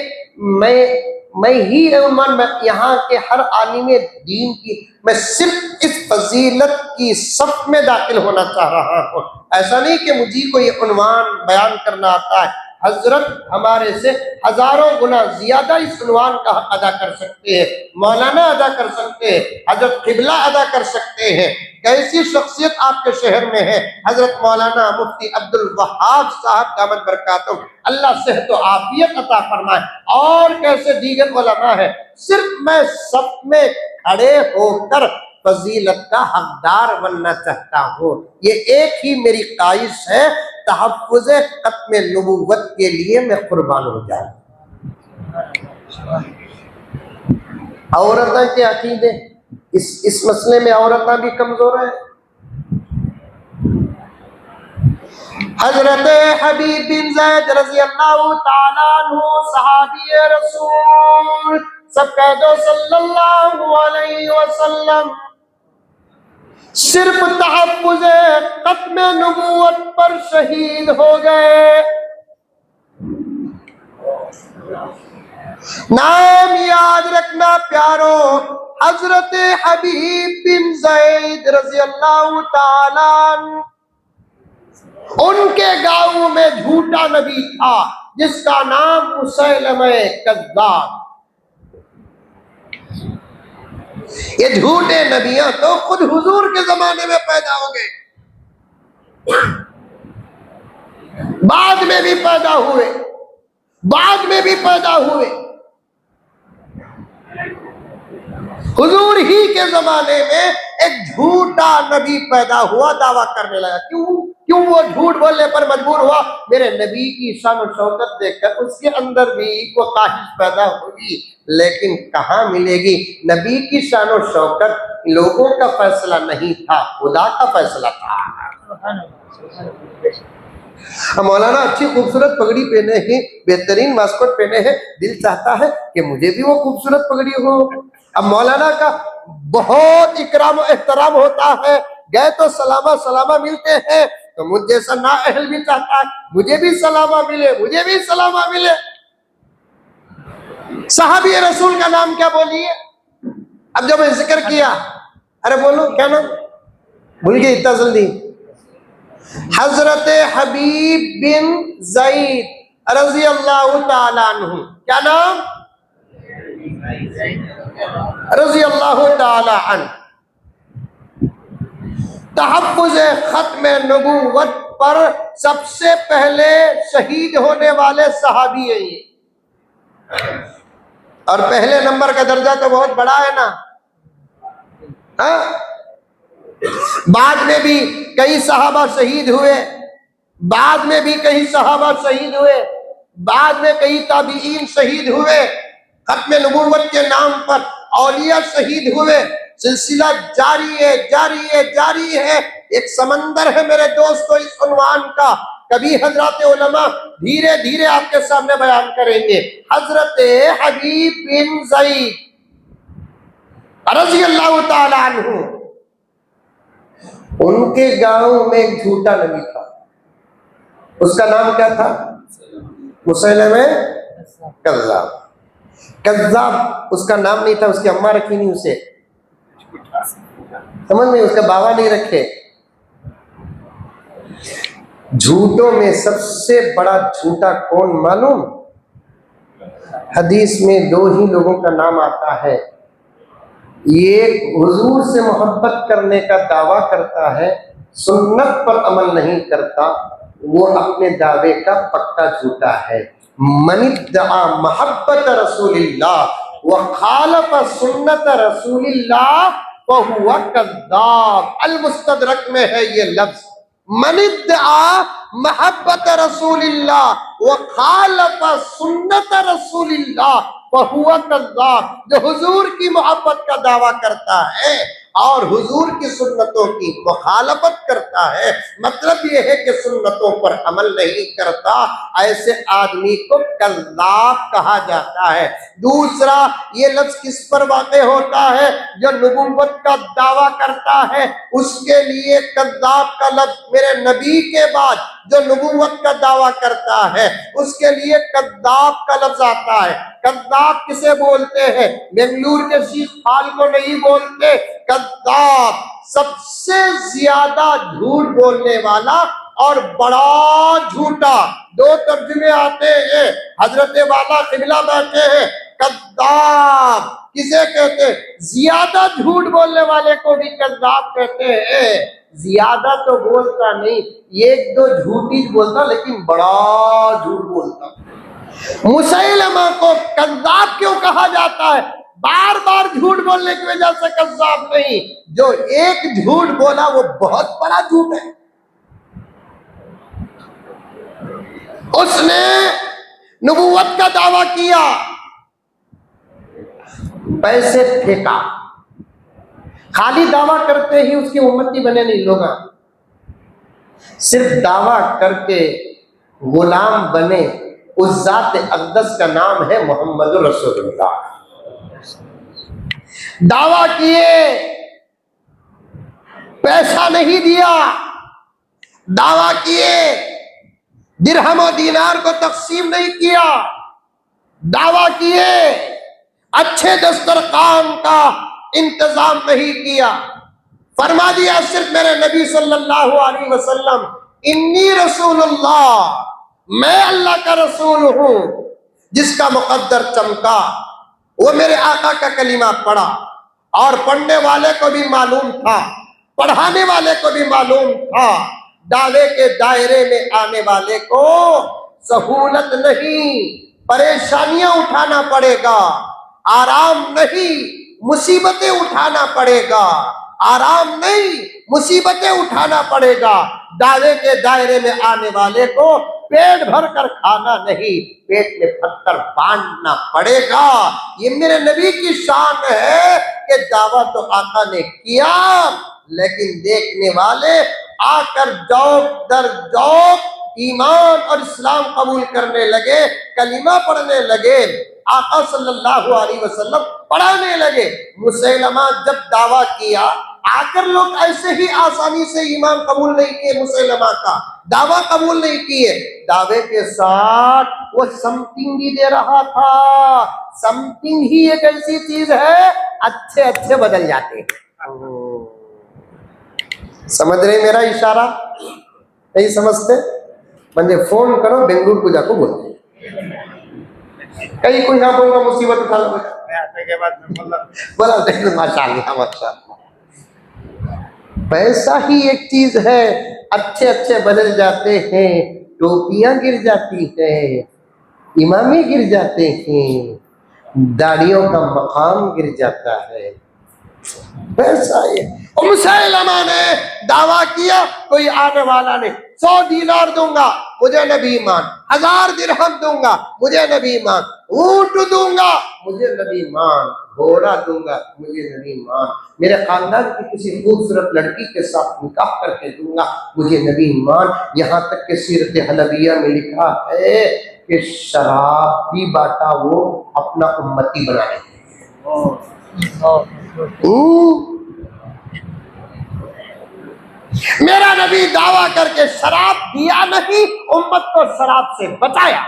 मैं ही उन्मान, मैं यहाँ के हर आलिम दीन की, मैं सिर्फ इस फजीलत की सफ में दाखिल होना चाह रहा हूँ। ऐसा नहीं कि मुझे को ये उन्वान बयान करना आता है। हजरत हमारे से हजारों गुना ज्यादा इस उन्वान का हक अदा कर सकते हैं, मौलाना अदा कर सकते हैं, हजरत किबला अदा कर सकते हैं। कैसी शख्सियत आपके शहर में है, हजरत मौलाना मुफ्ती अब्दुल वहाब साहब दामद बरकातुहू, अल्लाह सेहत व आफियत अता फरमाए, और कैसे दीगर उलमा है। सिर्फ मैं सब में खड़े होकर फजीलत का हकदार बनना चाहता हूँ। ये एक ही मेरी ख्वाहिश है, तहफ़्फ़ुज़े ख़त्म नबुव्वत के लिए मैं कुर्बान हो जाऊं। औरतें के अकीदे, इस मसले में औरतें भी कमजोर है। हजरत हबीब बिन ज़ैद रज़ी अल्लाह ताला अन्हु सहाबी रसूल, सब कह दो सल्लल्लाहु अलैहि वसल्लम, सिर्फ तहफ़्फ़ुज़े ख़त्म नबुव्वत पर शहीद हो गए। नाम याद रखना प्यारो, हजरत हबीब बिन ज़ैद रज़ी अल्लाह ताला अन्हु, उनके गांव में झूठा नबी था जिसका नाम मुसैलमा कज़्ज़ाब। ये झूठे नबियां तो खुद हुजूर के जमाने में पैदा हो गए, बाद में भी पैदा हुए, बाद में भी पैदा हुए। हुजूर ही के जमाने में एक झूठा नबी पैदा हुआ, दावा करने लगा। क्यों वो झूठ बोलने पर मजबूर हुआ? मेरे नबी की शान और शौकत देखकर उसके अंदर भी वो ख्वाहिश पैदा होगी, लेकिन कहाँ मिलेगी? नबी की शान और शौकत लोगों का फैसला नहीं था, खुदा का फैसला था। मौलाना अच्छी खूबसूरत पगड़ी पहने हैं, बेहतरीन वास्कोट पहने हैं, दिल चाहता है कि मुझे भी वो खूबसूरत पगड़ी हो। अब मौलाना का बहुत इकराम और एहतराम होता है, गए तो सलामा सलामा मिलते हैं, तो मुझ जैसा ना अहल भी चाहता है मुझे भी सलामा मिले, मुझे भी सलामा मिले। सहाबी रसूल का नाम क्या बोलिए? अब जब मैं जिक्र किया अरे बोलो क्या नाम, भूल गए इतना जल्दी। हजरत हबीब बिन ज़ैद रज़ी अल्लाह ताला अन्हु, क्या नाम, रज़ी अल्लाह ताला अन्हु। तहफ़्फ़ुज़ खत्म नबूवत पर सबसे पहले शहीद होने वाले सहाबी है ये, और पहले नंबर का दर्जा तो बहुत बड़ा है ना। हाँ? बाद में भी कई सहाबा शहीद हुए, बाद में भी कई सहाबा शहीद हुए, बाद में कई ताबीईन शहीद हुए, खत्म नबूवत के नाम पर औलिया शहीद हुए। सिलसिला जारी है, जारी है, जारी है। एक समंदर है मेरे दोस्तों इस उन्वान का, कभी हजरत उलमा धीरे धीरे आपके सामने बयान करेंगे। हजरत हबीब बिन ज़ैद रज़ी अल्लाह ताला अन्हु, उनके गांव में एक झूठा नबी था, उसका नाम क्या था, मुसैलमा कज़्ज़ाब। कज़्ज़ाब उसका नाम नहीं था, उसकी अम्मा रखी नहीं उसे, समझ में, उसके बाबा नहीं रखे। झूठों में सबसे बड़ा झूठा कौन मालूम, हदीस में दो ही लोगों का नाम आता है, एक हुजूर से मोहब्बत करने का दावा करता है, सुन्नत पर अमल नहीं करता, वो अपने दावे का पक्का झूठा है। मनिद्दआ मोहब्बत रसूलिल्लाह व खालफ सुन्नत रसूलिल्लाह फहुवा कज़्ज़ाब। अल मुस्तदरक में है ये लफ्ज, मनिद्दआ मोहब्बत रसूलिल्लाह व खालफ सुन्नत रसूलिल्लाह फहुवा कज़्ज़ाब। जो हुजूर की मोहब्बत का दावा करता है और हुजूर की सुन्नतों की मुखालफत करता है, मतलब यह है कि सुन्नतों पर अमल नहीं करता, ऐसे आदमी को कज़्ज़ाब कहा जाता है। दूसरा, ये लफ्ज किस पर वाक़े होता है, जो नबुव्वत का दावा करता है उसके लिए कज़्ज़ाब का लफ्ज, मेरे नबी के बाद जो नबुव्वत का दावा करता है उसके लिए कज़्ज़ाब का लफ्ज आता है। कज़्ज़ाब किसे बोलते हैं, बेंगलुरु के शीख फाल को नहीं बोलते। कज़्ज़ाब सबसे ज्यादा झूठ बोलने वाला और बड़ा झूठा, दो तर्जुमे आते हैं। हजरत वाला किबला बैठे हैं, कज़्ज़ाब किसे कहते हैं, ज्यादा झूठ बोलने वाले को भी कज़्ज़ाब कहते हैं। ज्यादा तो बोलता नहीं, एक दो झूठी बोलता, लेकिन बड़ा झूठ बोलता। मुसैलमा को कज़्ज़ाब क्यों कहा जाता है, बार बार झूठ बोलने की वजह से कज़्ज़ाब नहीं, जो एक झूठ बोला वो बहुत बड़ा झूठ है। उसने नबूवत का दावा किया, पैसे फेंका, खाली दावा करते ही उसकी उम्मती बने नहीं लोग, सिर्फ दावा करके गुलाम बने। उस जात अक़दस का नाम है मोहम्मद रसूलुल्लाह। दावा किए, पैसा नहीं दिया, दावा किए, दिरहम और दीनार को तक़सीम नहीं किया, दावा किए, अच्छे दस्तरखान का इंतजाम नहीं किया, फरमा दिया सिर्फ मेरे नबी सल्लल्लाहु अलैहि वसल्लम इन्नी रसूलुल्लाह, मैं अल्लाह का रसूल हूं। जिसका मुक़द्दर चमका वो मेरे आका का कलीमा पढ़ा, और पढ़ने वाले को भी मालूम था, पढ़ाने वाले को भी मालूम था, दावे के दायरे में आने वाले को सहूलत नहीं, परेशानियां उठाना पड़ेगा, आराम नहीं, मुसीबतें उठाना पड़ेगा, आराम नहीं, मुसीबतें उठाना पड़ेगा। दावे के दायरे में आने वाले को पेट भर कर खाना नहीं, पेट में पत्थर बांधना पड़ेगा। ये मेरे नबी की शान है कि दावा तो आका ने किया, लेकिन देखने वाले आकर जौक दर जौक ईमान और इस्लाम कबूल करने लगे, कलीमा पढ़ने लगे, आका सल्लल्लाहु अलैहि वसल्लम पढ़ाने लगे। मुसैलमा जब दावा किया, आकर लोग ऐसे ही आसानी से ईमान कबूल नहीं किए, मुसैलमा का दावा कबूल नहीं किए, दावे के साथ वो समथिंग भी दे रहा था। समथिंग ही एक ऐसी चीज है, अच्छे अच्छे बदल जाते हैं। समझ रहे मेरा इशारा? नहीं समझते? म्हणजे फोन करो बेंगलुरु को जाको बोलते कहीं कोई ना बोलना मुसीबत उठा लो मैं आने के बाद में बोला देखो माशाअल्लाह माशाअल्लाह। वैसा ही एक चीज है, अच्छे अच्छे बदल जाते हैं, टोपियां गिर जाती है, इमामे गिर जाते हैं, दाढ़ियों का मकाम गिर जाता है। वैसा ही मुसैलमा ने दावा किया कोई आने वाला नहीं, 100 दीनार दूंगा मुझे नबी मान, 1000 दिरहम दूंगा मुझे नबी मान, ऊंट दूंगा मुझे नबी मान, घोड़ा दूंगा मुझे नबी मान, मेरे खानदान की किसी खूबसूरत लड़की के साथ निकाह करके दूंगा मुझे नबी मान। यहाँ तक कि सीरत हलबिया में लिखा है कि शराब भी बांटा वो अपना उम्मती बनाने मेरा नबी दावा करके शराब दिया नहीं, उम्मत को शराब से बचाया।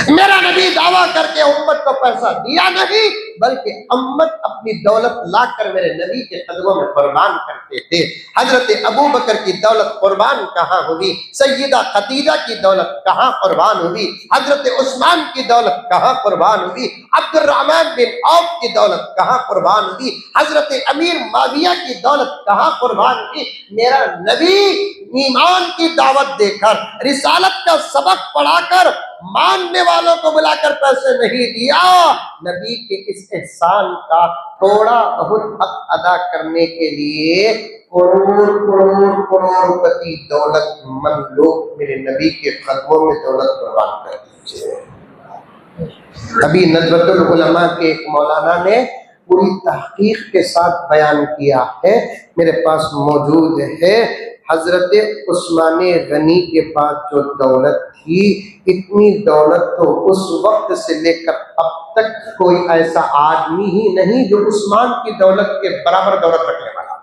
मेरा नबी दावा करके उम्मत को पैसा दिया नहीं, बल्कि उम्मत अपनी दौलत लाकर मेरे नबी के कदमों में कुर्बान करते थे। हजरत अबू बकर की दौलत कुर्बान कहाँ हुई, सैयदा खदीजा की दौलत कहाँ कुर्बान हुई, हजरत उस्मान की दौलत कहाँ कुर्बान हुई, अब्दुर्रहमान बिन औफ की दौलत कहाँ कुर्बान हुई, हजरत अमीर माविया की दौलत कहाँ कुर्बान हुई। मेरा नबी ईमान की दावत देकर, रिसालत का सबक पढ़ाकर, मानने वालों को बुलाकर पैसे नहीं दिया, नबी के इस एहसान का थोड़ा बहुत हक अदा करने के लिए करोड़पति दौलतमंद लोग मेरे नबी के कदमों में दौलत कुर्बान कर दीजिए। अभी नज़रतुल उलमा के एक मौलाना ने पूरी तहकीक के साथ बयान किया है, मेरे पास मौजूद है। हजरत उस्मान गनी के पास जो दौलत थी, इतनी दौलत तो उस वक्त से लेकर अब तक कोई ऐसा आदमी ही नहीं जो उस्मान की दौलत के बराबर दौलत रखने वाला।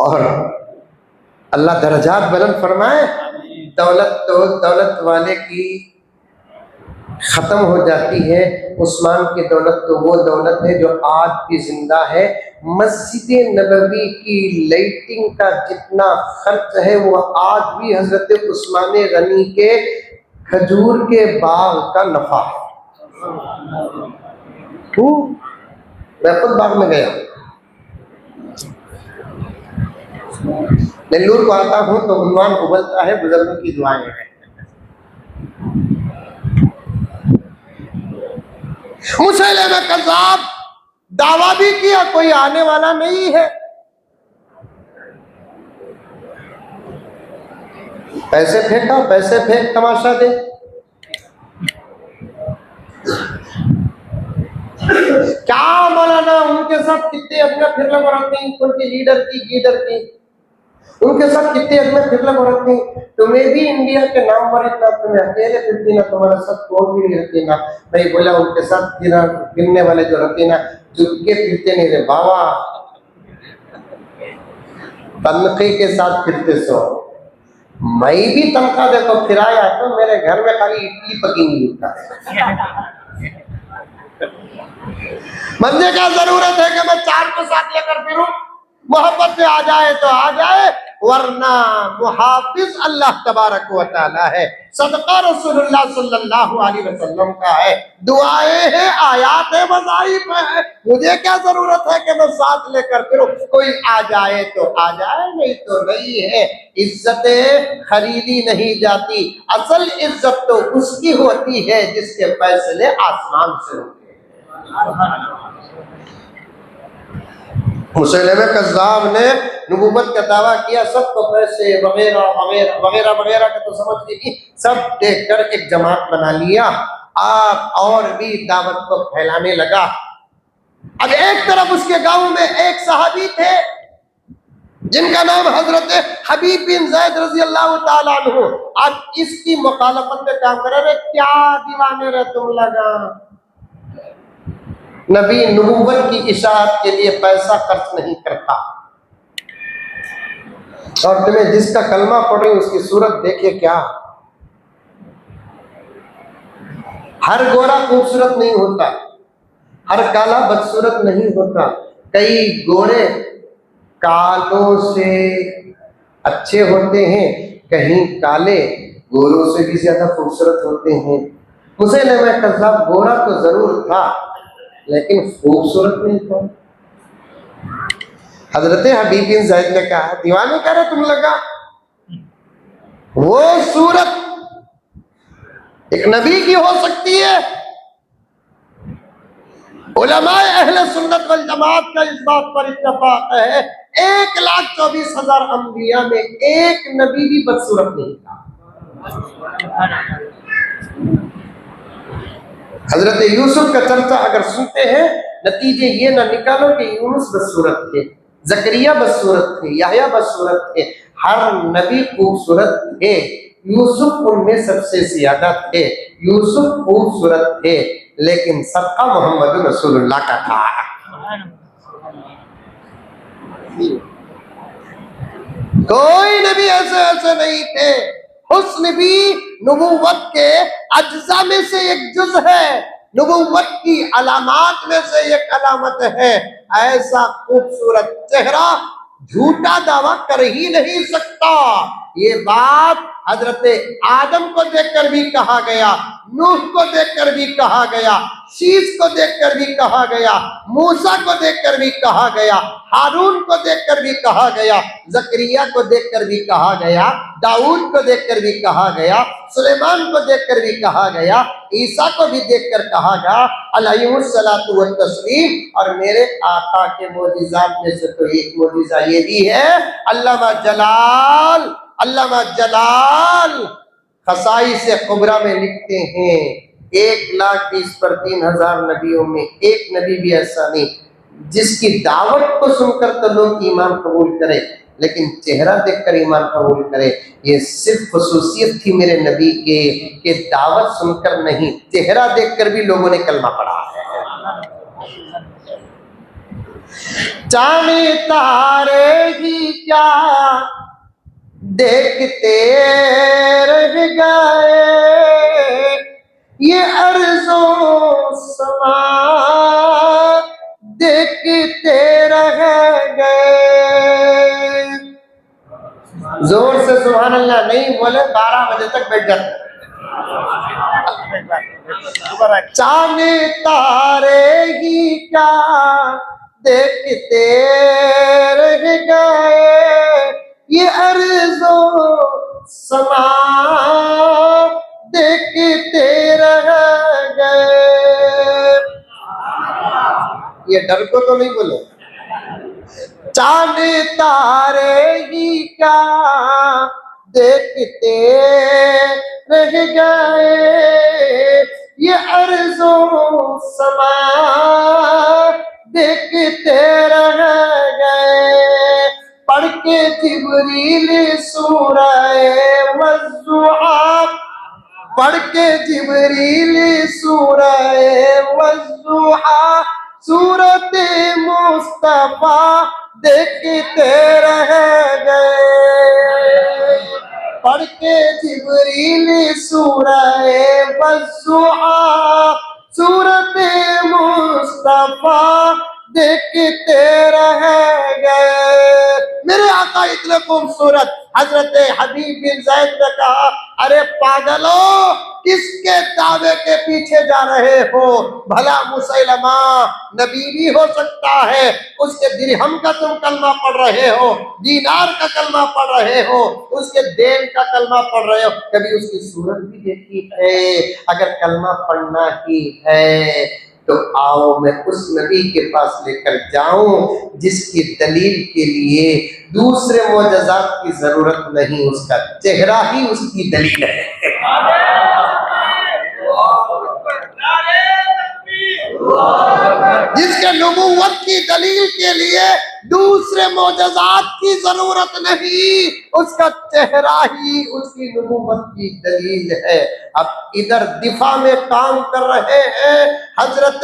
और अल्लाह दर्जात बुलंद फरमाए। दौलत तो दौलत वाले की खत्म हो जाती है, उस्मान की दौलत तो वो दौलत है जो आज भी जिंदा है। मस्जिद नबवी की लाइटिंग का जितना खर्च है वो आज भी हजरत उस्मान गनी के खजूर के बाग का नफा है। मैं खुद बाग में गया, नेल्लूर को आता हूँ तो उन्वान उबलता है बुजुर्गों की दुआएं हैं। मुसैलमा कज़्ज़ाब दावा भी किया कोई आने वाला नहीं है, पैसे फेंका, पैसे फेंक तमाशा दे। क्या मौलाना उनके साथ कितने अदमे फिरले बरतनी, उनकी लीडर की गीडर की उनके साथ कितने अदमे फिरले बरतनी। तुम्हें भी इंडिया के नाम पर इतना, तुम्हें अकेले फिरती ना, तुम्हारे साथ कोई भी नहीं रहती ना। नहीं बोला उनके साथ गिरने वाले जो रहते ना चुपके फिरते नहीं रे बाबा, तनख्वाह के साथ फिरते सो। मैं भी तनख्वाह देखो फिराया तो मेरे घर में खाली इडली पकी नहीं होता। मुझे क्या जरूरत है कि मैं 4 को साथ लेकर फिरूं? मोहब्बत में आ जाए तो आ जाए, वरना मुहाफिज अल्लाह तबारक व तआला है, सदका रसूलुल्लाह सल्लल्लाहु अलैहि वसल्लम का है, दुआएं हैं, आयात है, वज़ाइफ है। मुझे क्या जरूरत है कि मैं साथ लेकर फिरूं? कोई आ जाए तो आ जाए, नहीं तो नहीं है। इज्जतें खरीदी नहीं जाती, असल इज्जत तो उसकी होती है जिसके फैसले आसमान से होते हैं। मुसैलमा कज़्ज़ाब ने नबूवत का दावा किया, सबको पैसे वगैरह वगैरह वगैरह वगैरह का तो समझ लीजिए, सब देखकर एक जमात बना लिया। आप और भी दावत को फैलाने लगा। अब एक तरफ उसके गांव में एक सहाबी थे जिनका नाम हजरत हबीब बिन ज़ैद रज़ी अल्लाह ताला अन्हु। अब इसकी मुखालफत में काम कर रहे, क्या दीवाने रहे तुम लगा, नबी नबूवत की इशाअत के लिए पैसा खर्च नहीं करता। और तुम्हें जिसका कलमा पढ़ रही उसकी सूरत देखिए क्या, हर गोरा खूबसूरत नहीं होता, हर काला बदसूरत नहीं होता। कई गोरे कालों से अच्छे होते हैं, कहीं काले गोरों से भी ज्यादा खूबसूरत होते हैं। मुसैलमा कज़्ज़ाब गोरा तो जरूर था लेकिन खूबसूरत नहीं था। हजरत हबीब बिन ज़ैद ने कहा, दीवाने कह रहे तुम लगा, वो सूरत एक नबी की हो सकती है? उलमाए अहले सुन्नत वल जमात का इस बात पर इत्तेफाक है, 1,24,000 अंबिया में एक नबी भी बदसूरत नहीं था। हजरत यूसुफ का चर्चा अगर सुनते हैं, नतीजे ये ना निकालो कि यूनुस बदसूरत थे, जकरिया बदसूरत थे, याहया बदसूरत थे। हर नबी खूबसूरत थे, यूसुफ उनमें सबसे ज्यादा थे। यूसुफ खूबसूरत थे लेकिन सदका मोहम्मद रसूलुल्लाह का था। कोई नबी ऐसे नहीं थे। हुस्न भी नबूवत के अज्जा में से एक जुज है, नबूवत की अलामात में से एक अलामत है। ऐसा खूबसूरत चेहरा झूठा दावा कर ही नहीं सकता। ये बात हजरत आदम को देखकर भी कहा गया, नूह को देखकर भी कहा गया, शीश को देखकर भी कहा गया, मूसा को देखकर भी कहा गया, हारून को देखकर भी कहा गया, जकरिया को देखकर भी कहा गया, दाऊद को देखकर भी कहा गया, सुलेमान को देखकर भी कहा गया, ईसा को भी देखकर कहा गया अलैहिस्सलातु व तस्लीम। और मेरे आका के मोजिज़ात में से तो एक मोजिज़ा ये भी है, अल्लामा जलाल खसाई से कुबरा में लिखते हैं, 1,20,000 पर 3,000 नबियों में एक नबी भी ऐसा नहीं जिसकी दावत को सुनकर तो लोग ईमान कबूल करें, लेकिन चेहरा देखकर ईमान कबूल करे। ये सिर्फ खुसूसियत थी मेरे नबी के दावत सुनकर नहीं, चेहरा देखकर भी लोगों ने कलमा पढ़ा है। जाने तारे ही क्या देखते रह गए, ये अर्ज़ो समा देखते रह गए। जोर से सुभान अल्लाह नहीं बोले 12 बजे तक बैठ जाते। चांद तारे ही क्या देखते रह गए, ये अर्ज़ो समा देखते रह गए। ये डर को तो नहीं बोले। चांद तारे ही क्या देखते रह गए, ये अर्ज़ो समा देखते रह गए। पढ़ के जिब्रील सूरह वज़्ज़ुहा, पढ़ के जिब्रील सूरह वज़्ज़ुहा, सूरत मुस्तफा देखते रह गए। पढ़ के जिब्रील सूरह वज़्ज़ुहा, सूरत मुस्तफा देखते रह गए। मेरे आका इतने खूबसूरत। हजरत हबीब बिन ज़ैद ने कहा, अरे पागलों, किसके दावे के पीछे जा रहे हो? भला मुसैलमा नबी भी हो सकता है, उसके दिरहम का तुम कलमा पढ़ रहे हो, दीनार का कलमा पढ़ रहे हो, उसके देन का कलमा पढ़ रहे हो, कभी उसकी सूरत भी देखी है? अगर कलमा पढ़ना ही है तो आओ मैं उस नबी के पास लेकर जाऊं जिसकी दलील के लिए दूसरे मोजज़ात की जरूरत नहीं, उसका चेहरा ही उसकी दलील है। जिसके नबूवत की दलील के लिए दूसरे मोजज़ात की जरूरत नहीं, उसका चेहरा ही उसकी नबूवत की दलील है। अब इधर दिफा में काम कर रहे हैं हजरत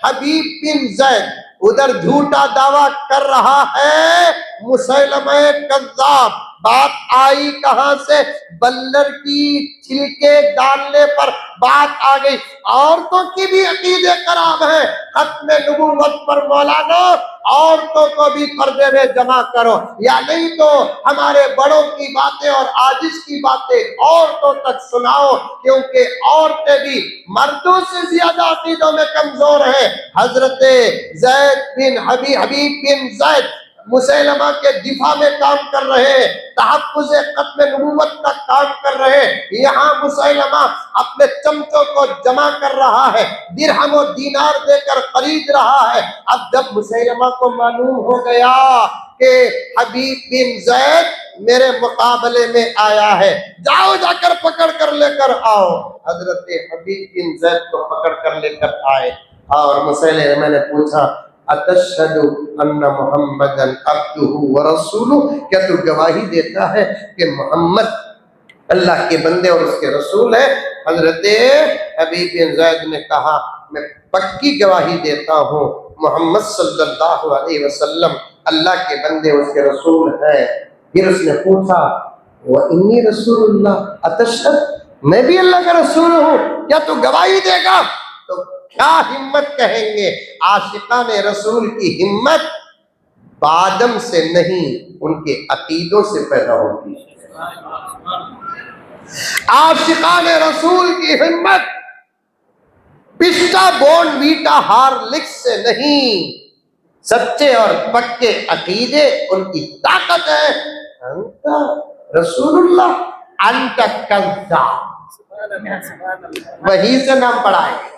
हबीब बिन ज़ैद, उधर झूठा दावा कर रहा है मुसैलमा कज़्ज़ाब। बात आई कहां से? बल्लर की छिलके डालने पर बात आ गई। औरतों की भी अकीदे खराब है। खत्म नबूवत पर मौलाना औरतों को भी पर्दे में जमा करो, या नहीं तो हमारे बड़ों की बातें और आजिज की बातें औरतों तक सुनाओ, क्योंकि औरतें भी मर्दों से ज्यादा अकीदों में कमजोर है। हजरत ज़ैद बिन हबीब बिन ज़ैद मुसैलमा के दिफा में काम कर रहे हैं, तहफ़्फ़ुज़ खत्म नबूवत का काम कर रहे हैं। यहाँ मुसैलमा अपने चमचों को जमा कर रहा है, दिरहम और दीनार देकर खरीद रहा है। अब जब मुसैलमा को मालूम हो गया कि हबीब बिन ज़ैद मेरे मुकाबले में आया है, जाओ जाकर पकड़ कर लेकर आओ। हजरत हबीब बिन ज़ैद को पकड़ कर लेकर आए और मुसैलमा ने पूछा, अतशहदु अन्ना मुहम्मदन अब्दुहु व रसूलुहु, क्या तू गवाही देता है कि मोहम्मद अल्लाह के बंदे और उसके रसूल है? हजरत हबीब बिन ज़ैद ने कहा, मैं पक्की गवाही देता हूँ, मोहम्मद सल्लल्लाहु अलैहि वसल्लम अल्लाह के बंदे उसके रसूल है। फिर उसने पूछा, व इन्नी रसूलुल्लाह अतशहद, मैं भी अल्लाह का रसूल हूँ, क्या तू गवाही देगा? तो क्या हिम्मत कहेंगे? आशिकान रसूल की हिम्मत बादम से नहीं, उनके अकीदों से पैदा होती है। आशिकान रसूल की हिम्मत पिस्टा बोर्नवीटा हार्लिक्स से नहीं, सच्चे और पक्के अकीदे उनकी ताकत है। अंता रसूलुल्लाह अंत कज़्ज़ाब, वही से नाम पढ़ाएंगे।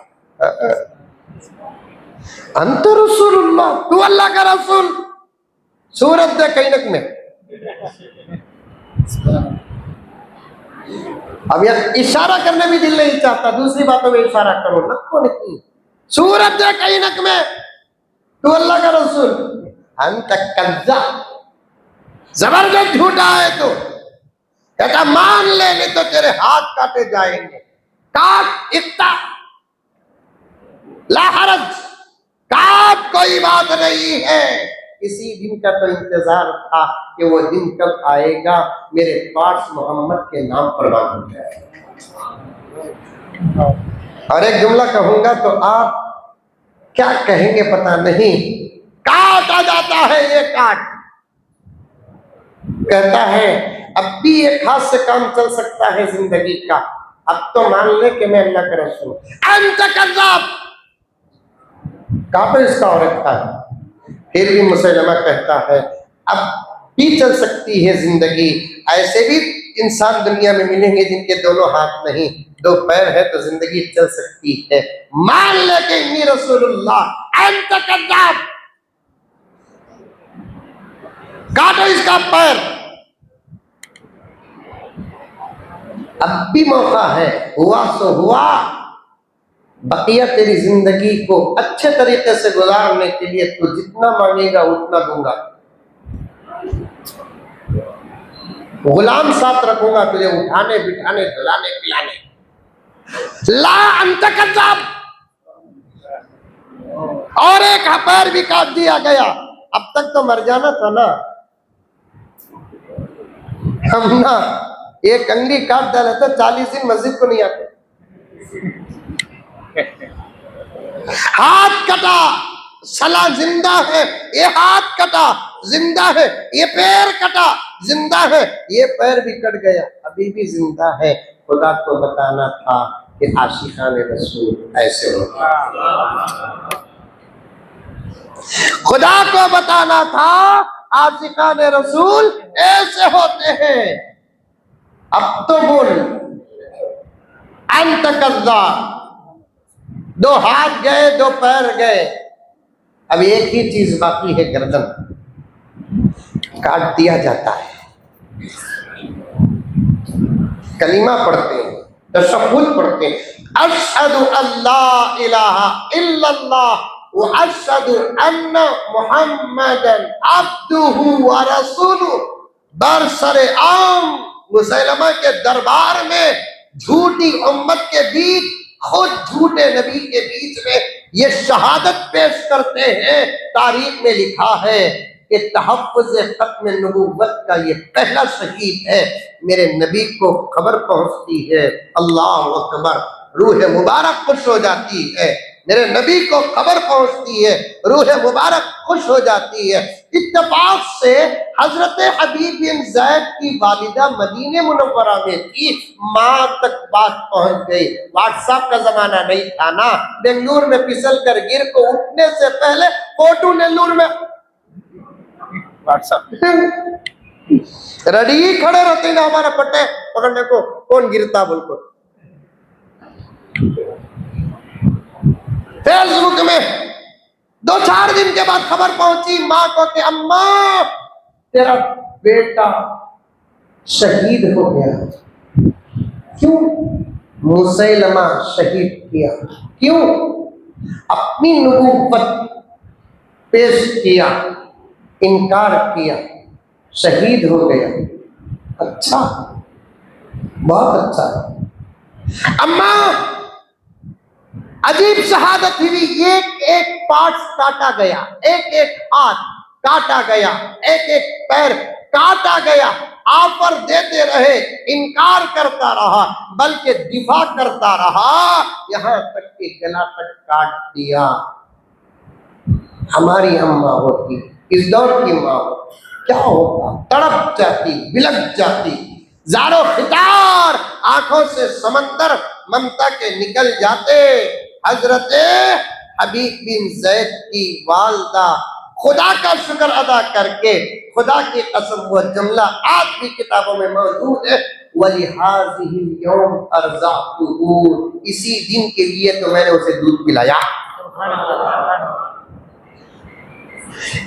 अंत रसूलुल्लाह, तू अल्लाह का रसूल। सूरत दे कैनक में। अब यार इशारा करने भी दिल नहीं चाहता, दूसरी बातों में इशारा करो ना, को नहीं। सूरत दे कैनक में तू अल्लाह का रसूल, अंत कज़्ज़ाब, जबरदस्त झूठा है तो। कहता मान ले, नहीं तो तेरे हाथ काटे जाएंगे। काट, इतना ला हरज, काट, कोई बात नहीं है। इसी दिन का तो इंतजार था कि वो दिन कब आएगा, मेरे पास मोहम्मद के नाम पर बात हो जाए। और एक जुमला कहूंगा तो आप क्या कहेंगे पता नहीं। काटा जाता है ये काट। कहता है अब भी एक हाथ से काम चल सकता है जिंदगी का, अब तो मान ले कि मैं अल्लाह का रसूल। अंत कज़्ज़ाब, कहां पर इसका और रखा है। फिर भी मुसैलमा कहता है अब भी चल सकती है जिंदगी। ऐसे भी इंसान दुनिया में मिलेंगे जिनके दोनों हाथ नहीं, दो पैर है, तो जिंदगी चल सकती है। मान ले कि इन्नी रसूलुल्लाह। अंत कज़्ज़ाब, काटो इसका पैर। अब भी मौका है, हुआ सो हुआ। बकिया तेरी जिंदगी को अच्छे तरीके से गुजारने के लिए तू जितना मांगेगा उतना दूंगा। गुलाम साथ रखूंगा तुझे, उठाने बिठाने धुलाने पिलाने। ला अंत कज़्ज़ाब, और एक पैर भी काट दिया गया। अब तक तो मर जाना था ना, हम ना एक अंगली काट डाले तो 40 दिन मस्जिद को नहीं आते। हाथ कटा, सला जिंदा है, ये हाथ कटा जिंदा है, ये पैर कटा जिंदा है, ये पैर भी कट गया अभी भी जिंदा है। खुदा को बताना था कि आशिकान रसूल ऐसे होते, खुदा को बताना था आशिकान रसूल ऐसे होते हैं। अब तो बोल, अंत कज़्ज़ाब, दो हाथ गए, दो पैर गए, अब एक ही चीज बाकी है, गर्दन काट दिया जाता है। कलीमा पढ़ते हैं, तशहुद पढ़ते हैं, अशहदु अल्ला इलाहा इल्लल्लाह व अशहदु अन्ना मुहम्मदन अब्दुहु व रसूलुहु। बरसरे आम मुसैलमा के दरबार में झूठी उम्मत के बीच, खुद झूठे नबी के बीच में ये शहादत पेश करते हैं। तारीख में लिखा है कि तहफ़्फ़ुज़ ख़त्म नबूवत का ये पहला शहीद है। मेरे नबी को खबर पहुंचती है, अल्लाह अकबर, रूह मुबारक खुश हो जाती है। मेरे नबी को खबर पहुंचती है, रूह मुबारक खुश हो जाती है। इत्तेफाक से हजरत हबीब बिन ज़ैद की वालिदा मदीने मुनव्वरा में थी, माँ तक बात पहुंच गई। व्हाट्सएप का जमाना नहीं था ना, बेंगलुरु में फिसल कर गिर को उठने से पहले फोटो नेल्लूर में व्हाट्सएप रेडी खड़े रहते ना हमारे पट्टे पकड़ने को, कौन गिरता बोल को। फेसबुक में 2-4 दिन के बाद खबर पहुंची माँ को कि अम्मा तेरा बेटा शहीद हो गया। क्यों? मुसैलमा शहीद किया। क्यों? अपनी नबूवत पेश किया, इनकार किया, शहीद हो गया। अच्छा, बहुत अच्छा। अम्मा अजीब शहादत हुई, एक एक पार्ट काटा गया, एक एक हाथ काटा गया, एक एक पैर काटा गया। ऑफर देते रहे, इनकार करता रहा, बल्कि दिफा करता रहा, यहां तक कि गला तक काट दिया। हमारी अम्मा होती, इस दौर की माँ होती, क्या होता? तड़प जाती, बिलक जाती, जारो खितार, आंखों से समंदर ममता के निकल जाते। हजरत हबीब बिन ज़ैद की वालदा खुदा का शुक्र अदा करके, खुदा की कसम, वो जुमला आज भी किताबों में मौजूद है, वलिहाज़िहिल यौम अर्ज़अतुहू, इसी दिन के लिए तो मैंने उसे दूध पिलाया,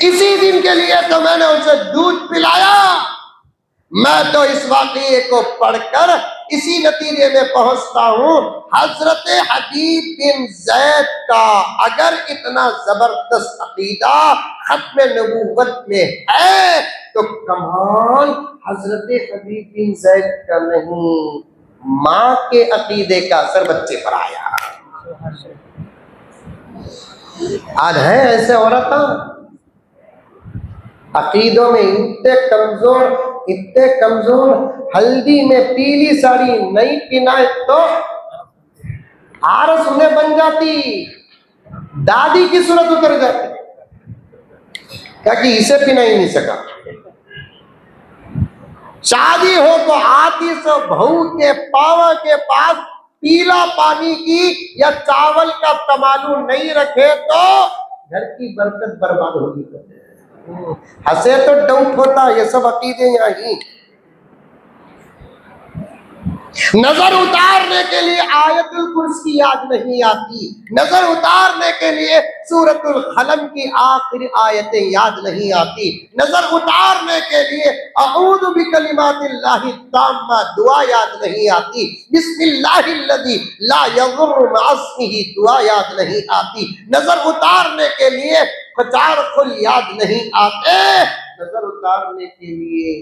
इसी दिन के लिए तो मैंने उसे दूध पिलाया। मैं तो इस वाक़ये को पढ़कर इसी नतीजे में पहुंचता हूं, हजरत हबीब बिन ज़ैद का अगर इतना जबरदस्त अकीदा खत्म नबूवत में है, तो कमाल हजरत हबीब बिन ज़ैद का नहीं, माँ के अकीदे का असर बच्चे पर आया। आज है ऐसे औरतें अकीदों में इतने कमजोर, हल्दी में पीली साड़ी नहीं पहनाए तो आरस उन्हें बन जाती, दादी की सूरत उतर जाती, क्या कि इसे पहना ही नहीं सका। शादी हो तो आती सो बहू के पावा के पास पीला पानी की या चावल का तमालू नहीं रखे तो घर की बरकत बर्बाद होगी। हंसे तो डाउट होता, ये सब अकीदे यहाँ ही। नजर उतारने के लिए आयतुल कुर्सी याद नहीं आती, नजर उतारने के लिए सूरतुल कलम की आखिरी आयतें याद नहीं आती, नजर उतारने के लिए अऊज़ु बिकलिमातिल्लाहि ताम्मा दुआ याद नहीं आती, बिस्मिल्लाहिल्लज़ी ला यज़ुर्रु मअस्मिही दुआ याद नहीं आती, नजर उतारने के लिए चार खुल याद नहीं आते, नजर उतारने के लिए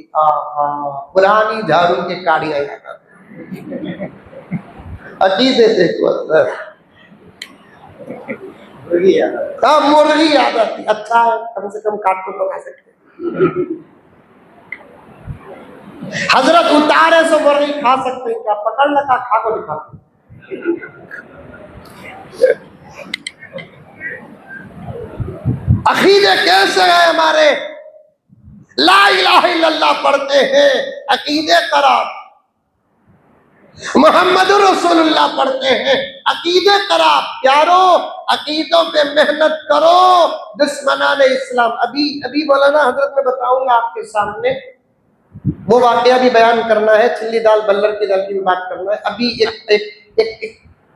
पुरानी झाड़ू के काड़ियां याद आती, अकीदे से मुर्गी याद आती। अच्छा है, कम से कम काट को तो खा सकते। हजरत उतारे से मुर्गी खा सकते हैं क्या? पकड़ लगा, खा को दिखाते। अकीदे कैसे है हमारे? ला इलाहा इल्लल्लाह पढ़ते हैं, अकीदे खराब। मोहम्मद रसूलुल्लाह पढ़ते हैं, अकीदे खराब। प्यारो, अकीदों पे मेहनत करो, दुश्मनाने इस्लाम। अभी मौलाना हजरत में बताऊंगा आपके सामने, वो वाकया भी बयान करना है, छिल्ली दाल बल्लर की दाल की बात करना है। अभी एक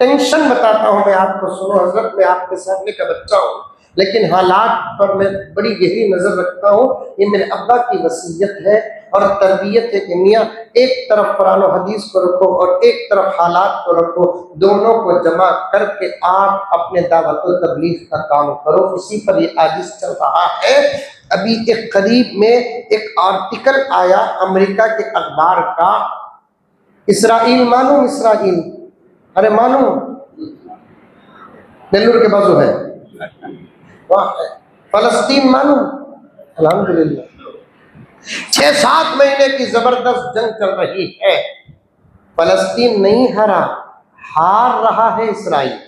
टेंशन बताता हूं मैं आपको, सुनो हजरत, मैं आपके सामने का बच्चा हूं, लेकिन हालात पर मैं बड़ी गहरी नजर रखता हूँ। ये मेरे अब्बा की वसीयत है और तरबियत है कि मियाँ एक तरफ कुरान और हदीस को रखो और एक तरफ हालात को रखो, दोनों को जमा करके आप अपने दावत और तबलीग का काम करो। उसी पर ये आजिज़ चल रहा है। अभी एक करीब में एक आर्टिकल आया अमेरिका के अखबार का, इसराइल मालूम, इसराइल, अरे मालूम, नेल्लूर के बाजू है, वहाँ है। फलस्तीन मालूम, अल्हम्दुलिल्लाह। 6-7 महीने की जबरदस्त जंग चल रही है, फलस्तीन नहीं हारा, हार रहा है इसराइल।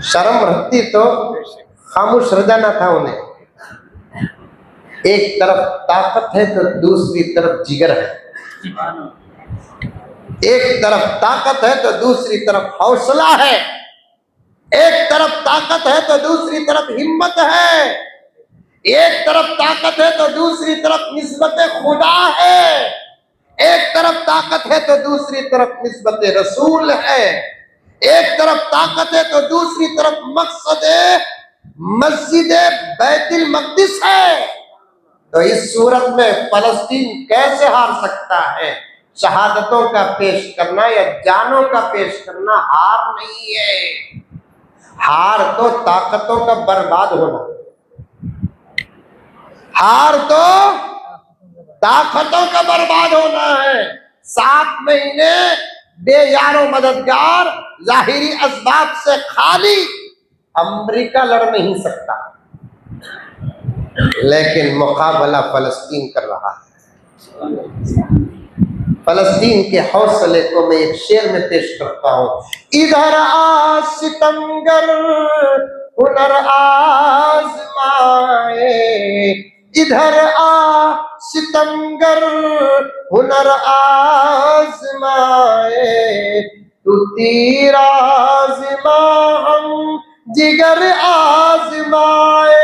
शर्म रखती तो खामोश रह जाना था उन्हें। एक तरफ ताकत है तो दूसरी तरफ जिगर है, एक तरफ ताकत है तो दूसरी तरफ हौसला है, एक तरफ ताकत है तो दूसरी तरफ हिम्मत है, एक तरफ ताकत है तो दूसरी तरफ निस्बत खुदा है, एक तरफ ताकत है तो दूसरी तरफ निस्बत रसूल है, एक तरफ ताकत है तो दूसरी तरफ मकसद मस्जिद बैतुल मक़दिस है। तो इस सूरत में फलस्तीन कैसे हार सकता है? शहादतों का पेश करना या जानों का पेश करना हार नहीं है। हार तो ताकतों का बर्बाद होना, हार तो ताकतों का बर्बाद होना है। 7 महीने बेयारो मददगार जाहिरी असबाब से खाली अमेरिका लड़ नहीं सकता, लेकिन मुकाबला फलस्तीन कर रहा है। फलस्तीन के हौसले को मैं एक शेर में पेश करता हूँ। इधर आ सितमगर हुनर आजमाए, इधर आ सितमगर हुनर आजमाए, तू तीर आजमा हम जिगर आजमाए।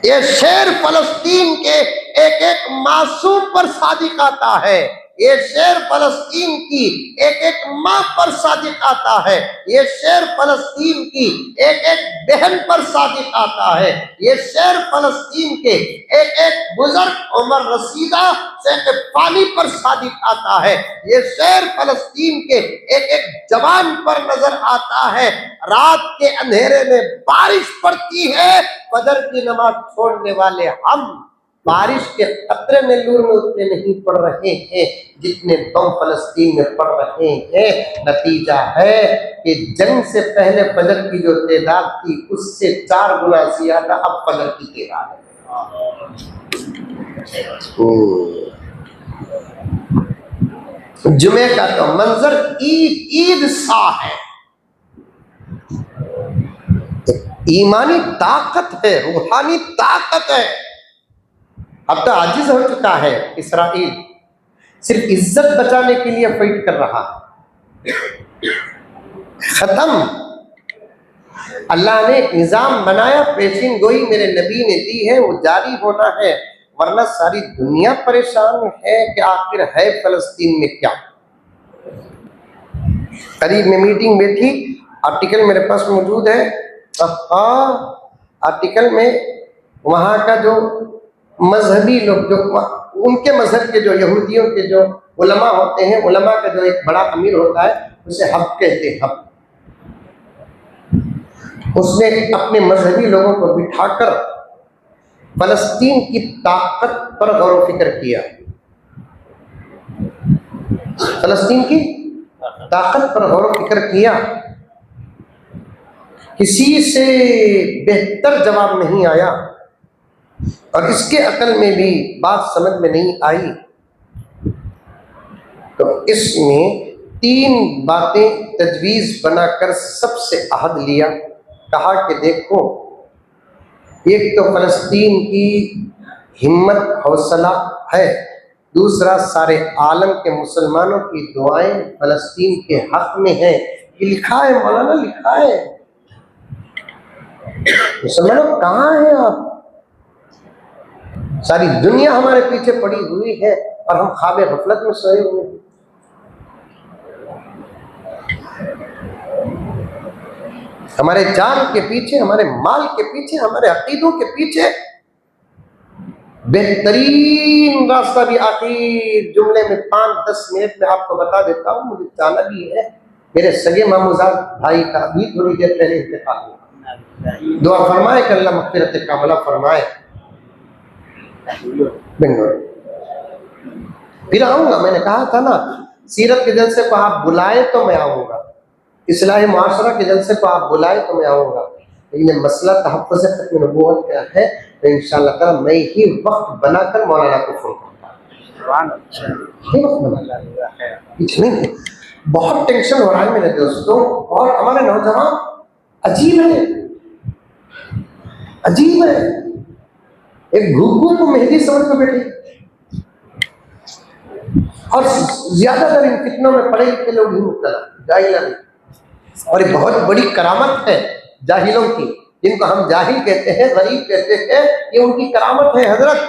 ये शेर फलस्तीन के एक एक मासूम पर सादिक आता है, ये शेर फलस्तीन की एक एक माँ पर सादिक आता है, ये शेर फलस्तीन की एक एक बहन पर सादिक आता है, ये शेर फलस्तीन के एक एक बुजुर्ग उमर रसीदा से पानी पर सादिक आता है, ये शेर फलस्तीन के एक एक जवान पर नजर आता है। रात के अंधेरे में बारिश पड़ती है, फजर की नमाज छोड़ने वाले हम बारिश के कतरे नेल्लूर में उतने नहीं पड़ रहे हैं जितने बम फलस्तीन में पड़ रहे हैं। नतीजा है कि जंग से पहले फजर की जो तादाद थी उससे 4 गुना ज्यादा अब फजर की तादाद है। जुमे का तो मंजर ईद सा है, ईमानी ताकत है, रूहानी ताकत है। अब तो आजिज हो चुका है इसराइल, सिर्फ इज्जत बचाने के लिए फाइट कर रहा है। खत्म। अल्लाह ने एक निजाम बनाया, पेशिन गोई मेरे नबी ने दी है, वो जारी होना है, वरना सारी दुनिया परेशान है कि आखिर है फलस्तीन में क्या। करीब में मीटिंग बैठी, आर्टिकल मेरे पास मौजूद है। आर्टिकल में वहां का जो मजहबी लोग, जो उनके मजहब के जो यहूदियों के जो उलमा होते हैं, उलमा का जो एक बड़ा अमीर होता है उसे हब कहते हैं, हब। उसने अपने मजहबी लोगों को बिठाकर फलस्तीन की ताकत पर गौर फिक्र किया, फलस्तीन की ताकत पर गौर फिक्र किया। किसी से बेहतर जवाब नहीं आया और इसके अकल में भी बात समझ में नहीं आई। तो इसमें 3 बातें तजवीज़ बनाकर सबसे अहद लिया। कहा कि देखो, एक तो फलस्तीन की हिम्मत हौसला है, दूसरा सारे आलम के मुसलमानों की दुआएं फलस्तीन के हक में है। ये लिखा है मौलाना, लिखा है। मुसलमानों कहाँ हैं आप? सारी दुनिया हमारे पीछे पड़ी हुई है और हम ख्वाब गफलत में सोए हुए हैं। हमारे जान के पीछे, हमारे माल के पीछे, हमारे अकीदों के पीछे बेहतरीन रास्ता भी आखिर जुमले में 5-10 मिनट में आपको बता देता हूँ। मुझे जाना भी है, मेरे सगे मामूजाद भाई का भी थोड़ी देर पहले इंतकाल हुआ। दुआ फरमाए कि अल्लाह मग़फ़िरत कामिला फरमाए। फिर आऊंगा, मैंने कहा था ना, सीरत के जलसे को आप बुलाए तो मैं आऊंगा, इस्लाह मुआशरा के जलसे को आप बुलाए तो मैं आऊंगा। लेकिन मसला तहफ़्फ़ुज़ ख़त्म नबूवत का है, तो इंशाअल्लाह ताला मैं ही वक्त बनाकर मौलाना को फोन करता हूँ। कुछ नहीं, बहुत टेंशन हो रहा है मेरे दोस्तों, और हमारे नौजवान अजीब है, अजीब है। एक घूघू को मेहदी समझ कर बैठे, और ज्यादातर इन फितनों में पढ़े लिखे लोग ही मुब्तला, जाहिल नहीं। और ये बहुत बड़ी करामत है जाहिलों की, जिनको हम जाहिल कहते हैं, गरीब कहते हैं, ये उनकी करामत है हजरत।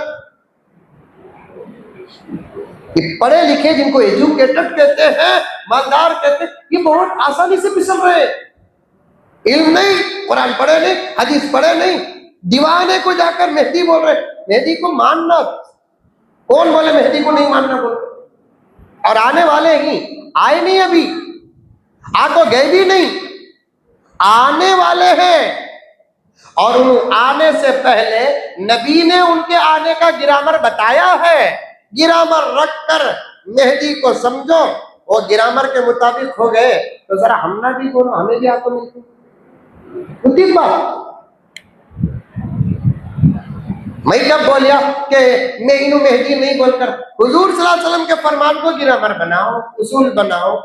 ये पढ़े लिखे जिनको एजुकेटेड कहते हैं, मालदार कहते हैं, ये बहुत आसानी से फिसल रहे हैं। इल्म नहीं, कुरान पढ़े नहीं, हदीस पढ़े नहीं, दीवाने को जाकर मेहदी बोल रहे। मेहदी को मानना, कौन बोले मेहदी को नहीं मानना बोल? और आने वाले ही, आए नहीं अभी, आ तो गए भी नहीं, आने वाले हैं। और उन आने से पहले नबी ने उनके आने का गिरामर बताया है। गिरामर रखकर मेहदी को समझो, वो गिरामर के मुताबिक हो गए तो जरा हमना भी बोलो, हमें भी आपको मिलती बात। मैं कब बोलिया कि मैं इन्हों मेहदी नहीं बोलकर, हुजूर सल्लल्लाहु अलैहि वसल्लम के फरमान को गिरामर बनाओ, उसूल बनाओ,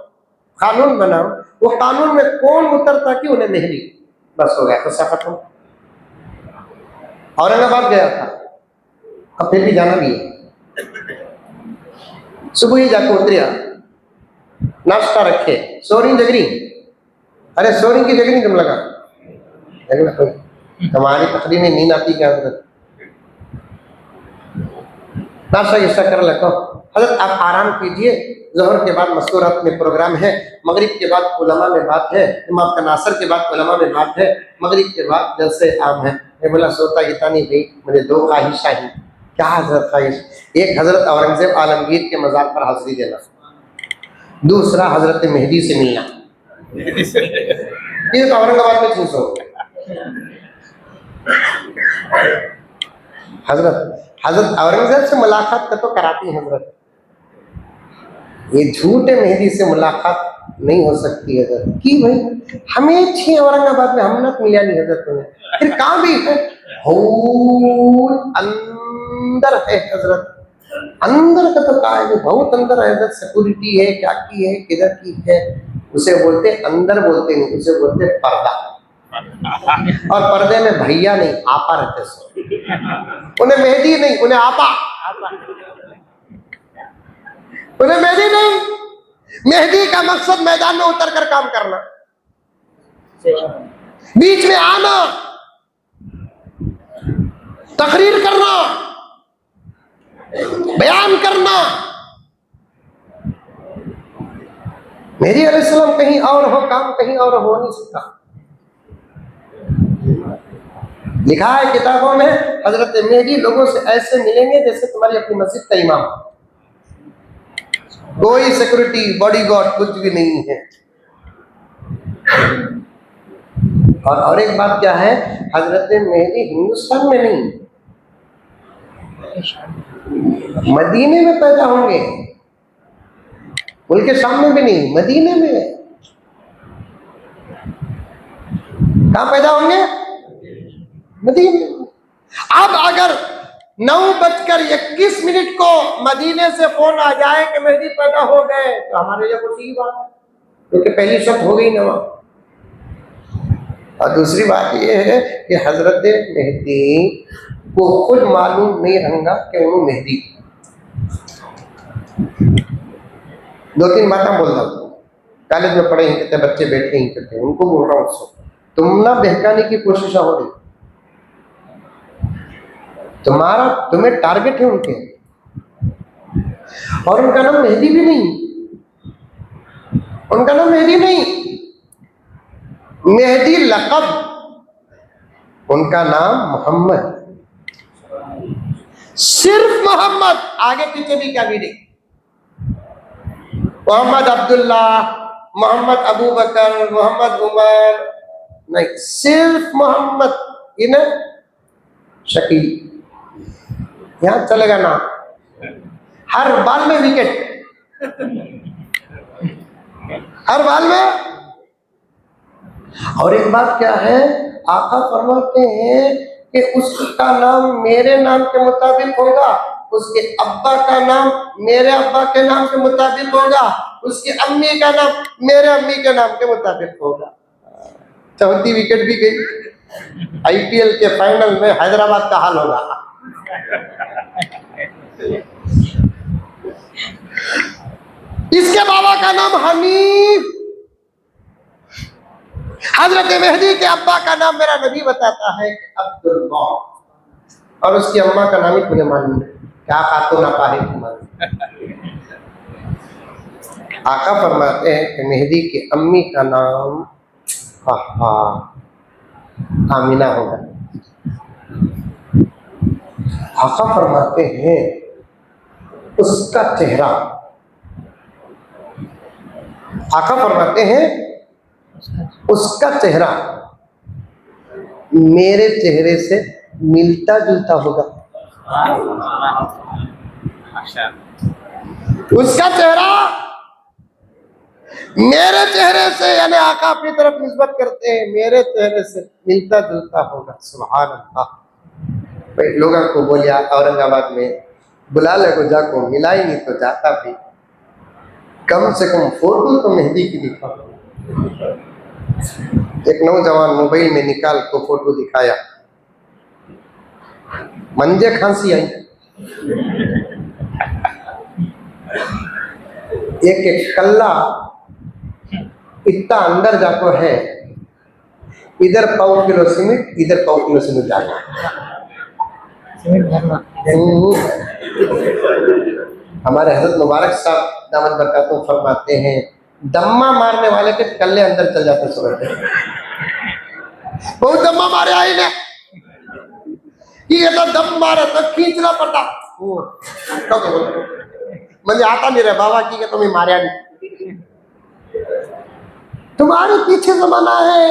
कानून बनाओ। वो कानून में कौन उतरता कि उन्हें मेहदी, बस हो गया, गुस्सा खत्म। औरंगाबाद गया था, अब फिर भी जाना भी है। सुबह ही जाकर उतरिया, नाश्ता रखे, सोरी जगरी, अरे सोरी की जगरी तुम लगा हमारी तकरीर में नींद आती क्या हजरत? नाश्ता इस्ता कर लगो हजरत, आप आराम कीजिए, ज़ोहर के बाद मस्तूरात में प्रोग्राम है, मगरिब के बाद उलमा में बात है, इमाम का नासर के बाद उलमा में बात है, मगरिब के बाद जलसे आम है। मैं बोला सोता इतना नहीं भाई, मुझे दो ख्वाहिशा ही। क्या हजरत ख्वाहिश? एक हजरत औरंगजेब आलमगीर के मज़ार पर हाजिरी देना, दूसरा हजरत मेहदी से मिलना। ये तो औरंगाबाद में चीज हो गया। हजरत औरंगजेब से मुलाकात का तो कराती हजरत, ये झूठे मेहदी से मुलाकात नहीं हो सकती हजरत की भाई। हमें छे औरंगाबाद में हम मिला नहीं हजरत तुम्हें, फिर कहाँ भी है? अंदर है हजरत, अंदर का तो कहा है, बहुत अंदर है हजरत। सिक्योरिटी है, क्या की है, किधर की है, उसे बोलते अंदर, बोलते नहीं, उसे बोलते पर्दा। और पर्दे में भैया नहीं आपा रहते सो, उन्हें मेहदी नहीं, उन्हें आपा, उन्हें मेहदी नहीं। मेहदी का मकसद मैदान में उतर कर काम करना, बीच में आना, तकरीर करना, बयान करना। मेहदी अलैहिस्सलाम कहीं और हो, काम कहीं और हो नहीं सकता। लिखा है किताबों में, हजरत मेहदी लोगों से ऐसे मिलेंगे जैसे तुम्हारी अपनी मस्जिद का इमाम, कोई सिक्योरिटी बॉडीगार्ड कुछ भी नहीं है। और एक बात क्या है, हजरत मेहदी हिंदुस्तान में नहीं, मदीने में पैदा होंगे, उनके सामने भी नहीं, मदीने में। कहां पैदा होंगे? मदीने। अब अगर 9:21 को मदीने से फोन आ जाए कि मेहदी पैदा हो गए, तो हमारे लिए कुछ ही बात है, क्योंकि पहली शर्त हो गई ना। और दूसरी बात यह है कि हजरत मेहदी को खुद मालूम नहीं रहेगा कि वो मेहदी। 2-3 बातें बोल रहा हूँ, कॉलेज में पढ़े ही करते बच्चे, बैठे ही करते, उनको बोल रहा हूँ, तुम ना बहकाने की कोशिश हो रही, तुम्हें टारगेट है उनके, और उनका नाम मेहदी भी नहीं, उनका नाम मेहदी नहीं, मेहदी लक़ब, उनका नाम मोहम्मद, सिर्फ मोहम्मद, आगे पीछे भी क्या भी नहीं। मोहम्मद अब्दुल्ला, मोहम्मद अबू बकर, मोहम्मद उमर नहीं, सिर्फ मोहम्मद। इन्हें शकील, यहां चलेगा ना, हर बाल में विकेट, हर बाल में। और एक बात क्या है, आका फरमाते हैं कि उसका नाम मेरे नाम के मुताबिक होगा, उसके अब्बा का नाम मेरे अब्बा के नाम के मुताबिक होगा, उसकी अम्मी का नाम मेरे अम्मी के नाम के मुताबिक होगा। चौथी विकेट भी गई। आईपीएल के फाइनल में हैदराबाद का हाल होगा। इसके बाबा का नाम हनीफ, हजरत मेहदी के अब्बा का नाम मेरा नबी बताता है कि अब्दुल्लाह, और उसकी अम्मा का नाम ही तुम्हें मालूम है, क्या खातून आपा है तुम्हारी। आका फरमाते हैं कि मेहदी की अम्मी का नाम आमिना होगा। आका फरमाते हैं उसका चेहरा, आका फरमाते हैं उसका चेहरा मेरे चेहरे से मिलता जुलता होगा। उसका चेहरा मेरे चेहरे से, यानी आका अपनी तरफ निस्बत करते हैं, मेरे चेहरे से मिलता जुलता होगा। सुभान अल्लाह। भाई लोगों को बोलिया औरंगाबाद में बुला ले को जाको, मिलाई नहीं तो जाता भी, कम से कम फोटो तो मेहदी की दिखा। एक नौजवान मोबाइल में निकाल को फोटो दिखाया, मंजे खांसी आई। एक एक कल्ला इतना अंदर जाको है, इधर 1.5 किलो सीमेंट, इधर 1.5 किलो सीमेंट जाना। हमारे हजरत मुबारक साहब दामद बरकातहू फरमाते हैं दम्मा मारने वाले के कल्ले अंदर चल जाते सुबह। बहुत दम्मा मारे आई ने कि ये तो दम मारे तो खींचना पड़ता, मुझे आता नहीं रहा बाबा की तुम्हें मारे नहीं, तुम्हारे पीछे जमाना है।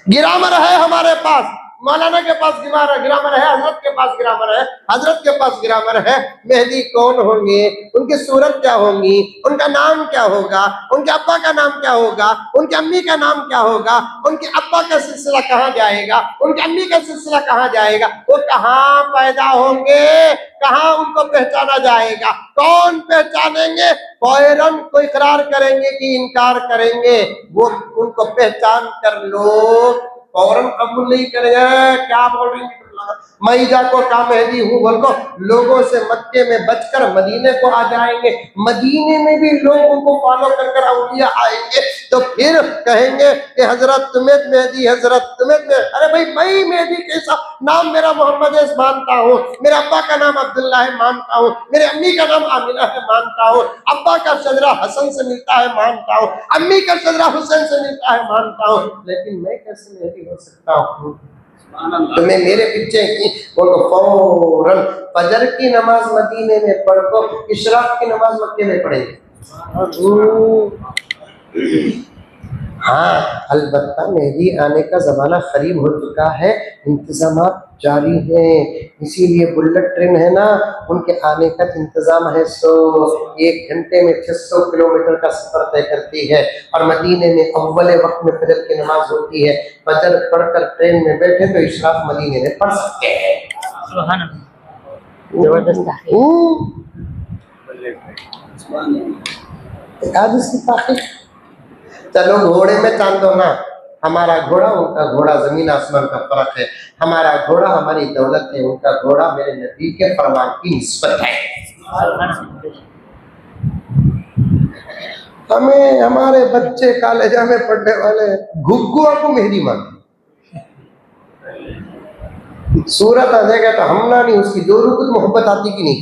गिरामर है हमारे पास, मौलाना के पास गिरामर है, हजरत के पास गिरामर है, हजरत के पास गिरामर है। मेहदी कौन होंगे, उनकी सूरत क्या होंगी, उनका नाम क्या होगा, उनके अब्बा का नाम क्या होगा, उनकी अम्मी का नाम क्या होगा, उनके अब्बा का सिलसिला कहाँ जाएगा, उनकी अम्मी का सिलसिला कहाँ जाएगा, वो कहाँ पैदा होंगे, कहाँ उनको पहचाना जाएगा, कौन पहचानेंगे। फौरन को इकरार करेंगे कि इनकार करेंगे, वो उनको पहचान कर लो, फौरन कबूल नहीं करेंगे। क्या बोल रही है, मैं जाको का मेहदी हूँ बोल को लोगों से मक्के में बचकर मदीने को आ जाएंगे, मदीने में भी लोग उनको फॉलो कर औलिया आएंगे, तो फिर कहेंगे कि हजरत तुम्हें मेहदी, हजरत तुम्हें। अरे भाई मैं मेहदी कैसा, नाम मेरा मोहम्मद है मानता हूँ, मेरे अब्बा का नाम अब्दुल्ला है मानता हूँ, मेरे अम्मी का नाम आमिना है मानता हूँ, अब्बा का शजरा हसन से मिलता है मानता हूँ, अम्मी का शजरा हुसैन से मिलता है मानता हूँ, लेकिन मैं कैसे मेहदी हो सकता हूँ। तुम्हें मेरे पीछे की बोलो, फौरन फजर की नमाज मदीने में पढ़ को इशराक की नमाज मक्के में पढ़ेंगे। हाँ, अलबत्ता मेहदी आने का जमाना करीब हो चुका है, इंतजाम जारी हैं, इसीलिए बुलेट ट्रेन है ना, उनके आने का इंतजाम है। 1 घंटे में 600 किलोमीटर का सफर तय करती है, और मदीने में अव्वल वक्त में फजर की नमाज होती है। फजर पढ़कर ट्रेन में बैठे तो इशराक मदीने में पढ़ सकते हैं। आज इसकी ताकीद। चलो घोड़े में चांद दो ना, हमारा घोड़ा उनका घोड़ा जमीन आसमान का फर्क है, हमारा घोड़ा हमारी दौलत है, उनका घोड़ा मेरे नबी के फरमान की निस्बत है। हमें हमारे बच्चे कॉलेजा में पढ़ने वाले घुग्गुआ को मेहदी मांगते, सूरत आ जाएगा तो हमला नहीं, उसकी जो रुकत मोहब्बत आती कि नहीं।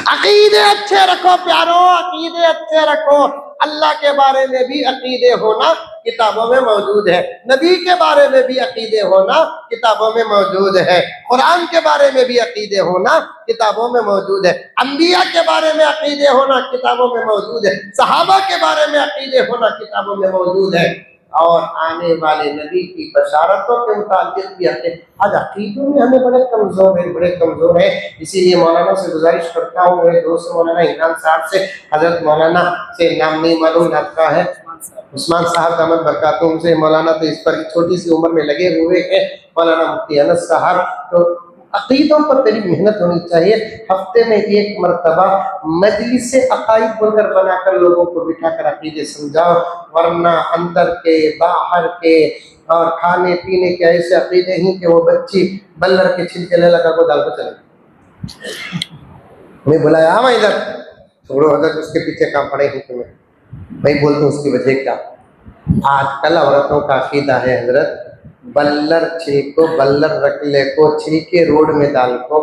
अकीदे अच्छे रखो प्यारो, अकीदे अच्छे रखो। अल्लाह के बारे में भी अकीदे होना किताबों में मौजूद है, नबी के बारे में भी अकीदे होना किताबों में मौजूद है, कुरान के बारे में भी अकीदे होना किताबों में मौजूद है, अंबिया के बारे में अकीदे होना किताबों में मौजूद है, सहाबा के बारे में अकीदे होना किताबों में मौजूद है। और आने वाले नबी की बशारतों के मुताबिक भी आते। आज अकीदों में हमें बड़े कमज़ोर है। इसीलिए मौलाना से गुजारिश करता हूँ, मेरे दोस्त मौलाना इमरान साहब से, हजरत मौलाना से नाम नहीं मालूम आपका है, उस्मान साहब दामद बरकातुहू से, मौलाना तो इस पर छोटी सी उम्र में लगे हुए हैं, मौलाना मुफ्ती अनस साहब। तो अकीदों पर तेरी मेहनत होनी चाहिए। हफ्ते में एक मरतबा मजलिस से अकाईद बुनकर बनाकर लोगों को बिठा कर अकीदे समझाओ, वरना अंदर के बाहर के और खाने पीने के ऐसे अकीदे ही कि वो बच्ची बल्लर के छिलके ले लगा को डाल कर चले। मैं बुलाया हाँ इधर, छोड़ो हजरत उसके पीछे काम पड़े हैं तुम्हें, मैं बोलता हूँ उसकी वजह क्या। आजकल औरतों का अकीदा है हजरत, बल्लर छिलको, बल्लर रकले को छिलके रोड में डाल को,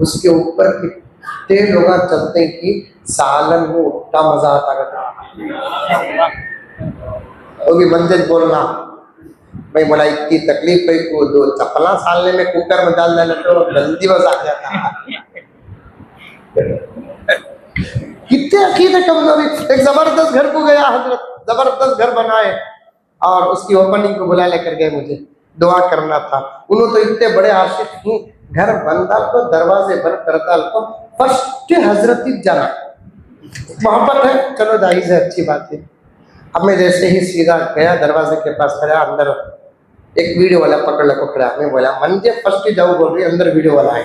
उसके ऊपर कितने लोग चलते हैं कि सालन में उठता मजा आता करता। वो भी मंजिल बोलना, मैं बोला इतनी तकलीफ भाई को दो चपला सालने में कुकर में डाल देना तो जल्दी बस आ जाता। कितने अकीदे कमजोरी। एक जबरदस्त घर को गया हजरत, जबरदस्त घर बनाए और उसकी ओपनिंग को बुला लेकर गए, मुझे दुआ करना था। उन्होंने तो इतने बड़े आशिक ही, घर बंद को दरवाजे बंद करता को फर्स्ट हजरत ही जाना, मोहब्बत है, चलो जाहिर है, अच्छी बात है। अब मैं जैसे ही सीधा गया दरवाजे के पास खड़ा, अंदर एक वीडियो वाला पकड़ को खड़ा, मैं बोला मंजे फर्स्ट ही जाओ, बोल रही अंदर वीडियो वाला है।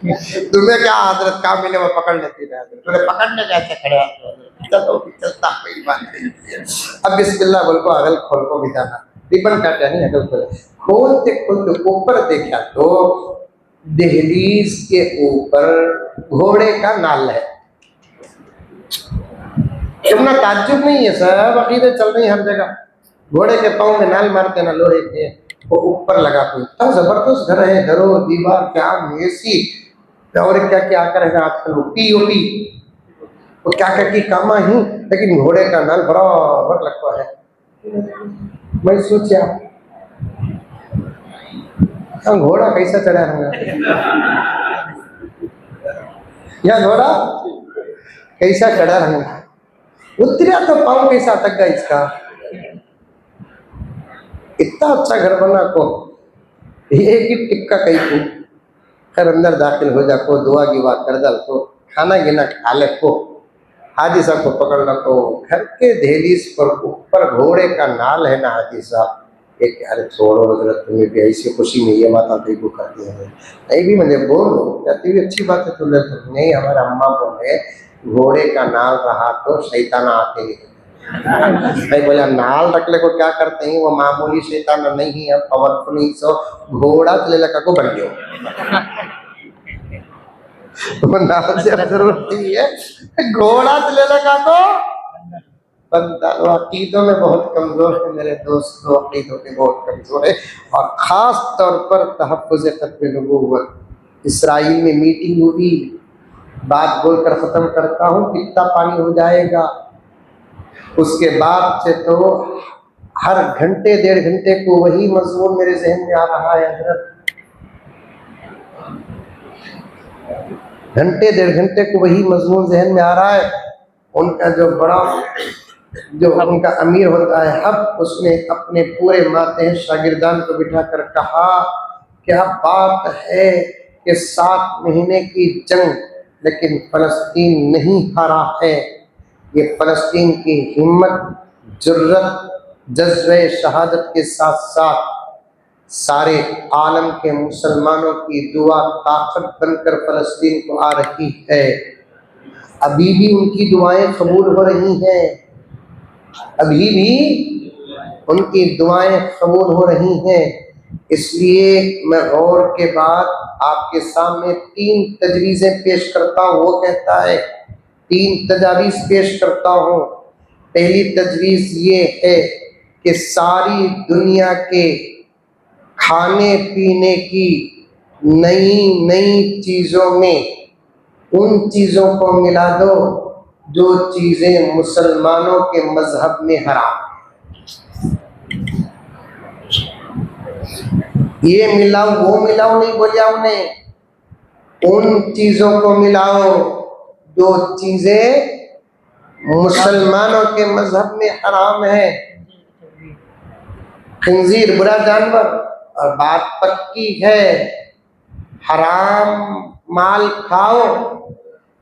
तुम्हें क्या हजरत काम मिले वो पकड़ लेती है, तुम्हें पकड़ने कैसे खड़े, चलो चलता कोई बात नहीं। अब बिस्मिल्लाह बोल को अगल खोल को बिठाना, रिबन काटा नहीं, अगल खोलते खोलते ऊपर देखा तो दहलीज के ऊपर घोड़े का नाल है। तुमने ताज्जुब नहीं है, सब अकीदे चल रही हर जगह। घोड़े के पाँव में नाल मारते ना लोहे के, वो ऊपर लगा कोई इतना जबरदस्त घर है, घरों दीवार क्या मेसी और क्या क्या करेगा आजकल, वो पीओपी वो क्या क्या की कामा ही, लेकिन घोड़े का नाल बराबर लगता है। मैं सोचा घोड़ा कैसा चढ़ा रहूंगा, या घोड़ा कैसा चढ़ा रहूंगा, उतरा तो पाँव कैसा अटक गया इसका। इतना अच्छा घर बना को एक ही टिक्का कहीं को कर अंदर दाखिल हो जा को, दुआ गिवा कर दल को, खाना गिना खा ले को, हाजी साहब को पकड़ लो को, घर के दहलीज पर ऊपर घोड़े का नाल है ना हाजी साहब। एक अरे छोड़ो हजरत, तुम्हें भी ऐसी खुशी में ये बात आप को करती है, नहीं भी मुझे बोलो कहती भी अच्छी बात है, तुमने नहीं हमारे अम्मा बोले घोड़े का नाल रहा तो शैताना आते ही। मैं बोला नाल रखले को क्या करते हैं, वो मामूली शैतान नहीं है, पावरफुल नहीं, सो घोड़ा चले लगा को बन गयो। नाल से जरूरत नहीं है, घोड़ा चले लगा को बंदा। अकीदों में बहुत कमजोर है मेरे दोस्तों, अकीदों में बहुत कमजोर है, और खास तौर पर तहफ़्फ़ुज़ ख़त्म नबूवत। इसराइल में मीटिंग हुई, बात बोलकर ख़त्म करता हूँ, कितना पानी हो जाएगा। उसके बाद से तो हर घंटे डेढ़ घंटे को वही मज़मून मेरे जहन में आ रहा है हज़रत, घंटे डेढ़ घंटे को वही मज़मून जहन में आ रहा है। उनका जो बड़ा जो उनका अमीर होता है हब, उसने अपने पूरे माते शागिर्दान को बिठाकर कहा, क्या बात है कि 7 महीने की जंग लेकिन फ़लस्तीन नहीं हारा है। ये फ़लस्तीन की हिम्मत, जुर्रत, जज्बे शहादत के साथ साथ सारे आलम के मुसलमानों की दुआ ताकत बनकर फ़लस्तीन को आ रही है। अभी भी उनकी दुआएं कबूल हो रही हैं, अभी भी उनकी दुआएं कबूल हो रही हैं। इसलिए मैं गौर के बाद आपके सामने 3 तजवीज़ें पेश करता हूँ। वो कहता है 3 तजावीज़ पेश करता हूँ। पहली तजवीज़ ये है कि सारी दुनिया के खाने पीने की नई नई चीज़ों में उन चीज़ों को मिला दो जो चीज़ें मुसलमानों के मजहब में हराम। ये मिलाओ वो मिलाओ नहीं बोलिया उन्हें, उन चीज़ों को मिलाओ जो चीज़ें मुसलमानों के मजहब में हराम है खंजीर, बुरा जानवर। और बात पक्की है, हराम माल खाओ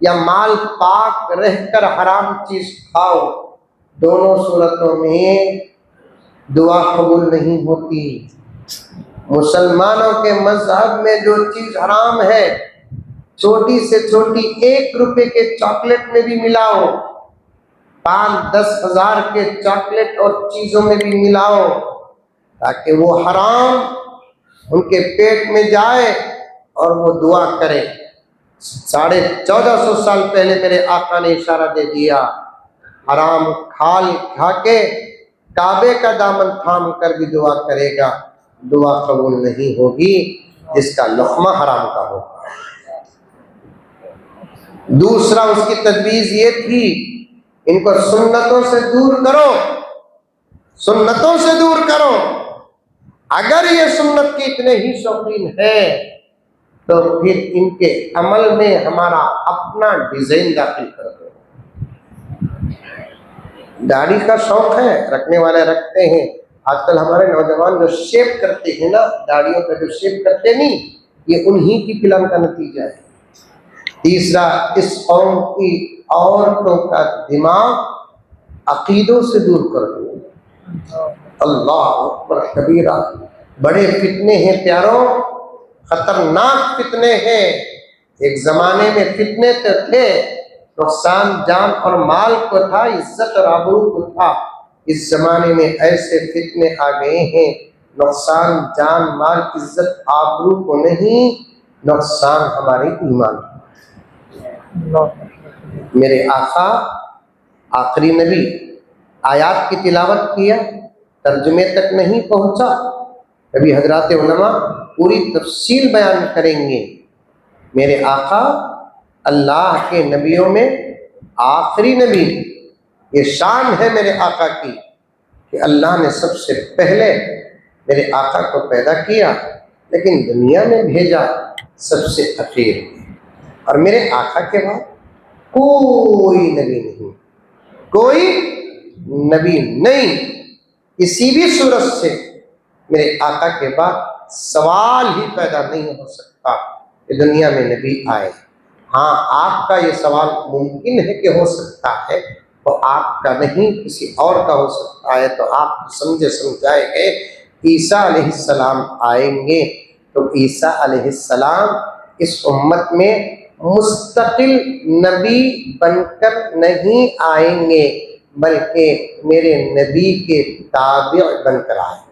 या माल पाक रहकर हराम चीज खाओ, दोनों सूरतों में दुआ कबूल नहीं होती। मुसलमानों के मजहब में जो चीज हराम है, छोटी से छोटी 1 रुपए के चॉकलेट में भी मिलाओ, 5-10 हजार के चॉकलेट और चीजों में भी मिलाओ, ताकि वो हराम उनके पेट में जाए और वो दुआ करे। 1450 साल पहले मेरे आका ने इशारा दे दिया, हराम खाल खा के काबे का दामन थाम कर भी दुआ करेगा, दुआ कबूल नहीं होगी जिसका लुक़मा हराम का होगा। दूसरा उसकी तजवीज़ ये थी, इनको सुन्नतों से दूर करो, सुन्नतों से दूर करो। अगर ये सुन्नत के इतने ही शौकीन है तो फिर इनके अमल में हमारा अपना डिजाइन दाखिल कर दो। दाढ़ी का शौक है, रखने वाले रखते हैं। आजकल हमारे नौजवान जो शेप करते हैं ना, दाढ़ियों का जो शेप करते नहीं, ये उन्हीं की फिल्म का नतीजा है। तीसरा, इस कौम की औरतों का दिमाग अकीदों से दूर कर दो। अल्लाह अकबर कबीरा, बड़े फितने हैं प्यारों, खतरनाक फितने हैं। एक जमाने में फितने तो थे, नुकसान जान और माल को था, इज्जत और आबरू को था। इस जमाने में ऐसे फितने आ गए हैं, नुकसान जान माल इज्जत आबरू को नहीं, नुकसान हमारे ईमान। मेरे आका आखिरी नबी आयात की तिलावत किया, तर्जुमे तक नहीं पहुंचा, अभी हजरात उलमा पूरी तफसील बयान करेंगे। मेरे आका अल्लाह के नबियों में आखिरी नबी, ये शान है मेरे आका की कि अल्लाह ने सबसे पहले मेरे आका को पैदा किया, लेकिन दुनिया में भेजा सबसे अखीर। और मेरे आका के बाद कोई नबी नहीं, कोई नबी नहीं। किसी भी सूरत से मेरे आका के बाद सवाल ही पैदा नहीं हो सकता कि दुनिया में नबी आए। हाँ, आपका ये सवाल मुमकिन है कि हो सकता है, तो आपका नहीं किसी और का हो सकता है। तो आप समझे समझाए गए ईसा अलैहिस्सलाम आएंगे, तो ईसा अलैहिस्सलाम इस उम्मत में मुस्तकिल नबी बनकर नहीं आएंगे, बल्कि मेरे नबी के ताबे बनकर आएंगे।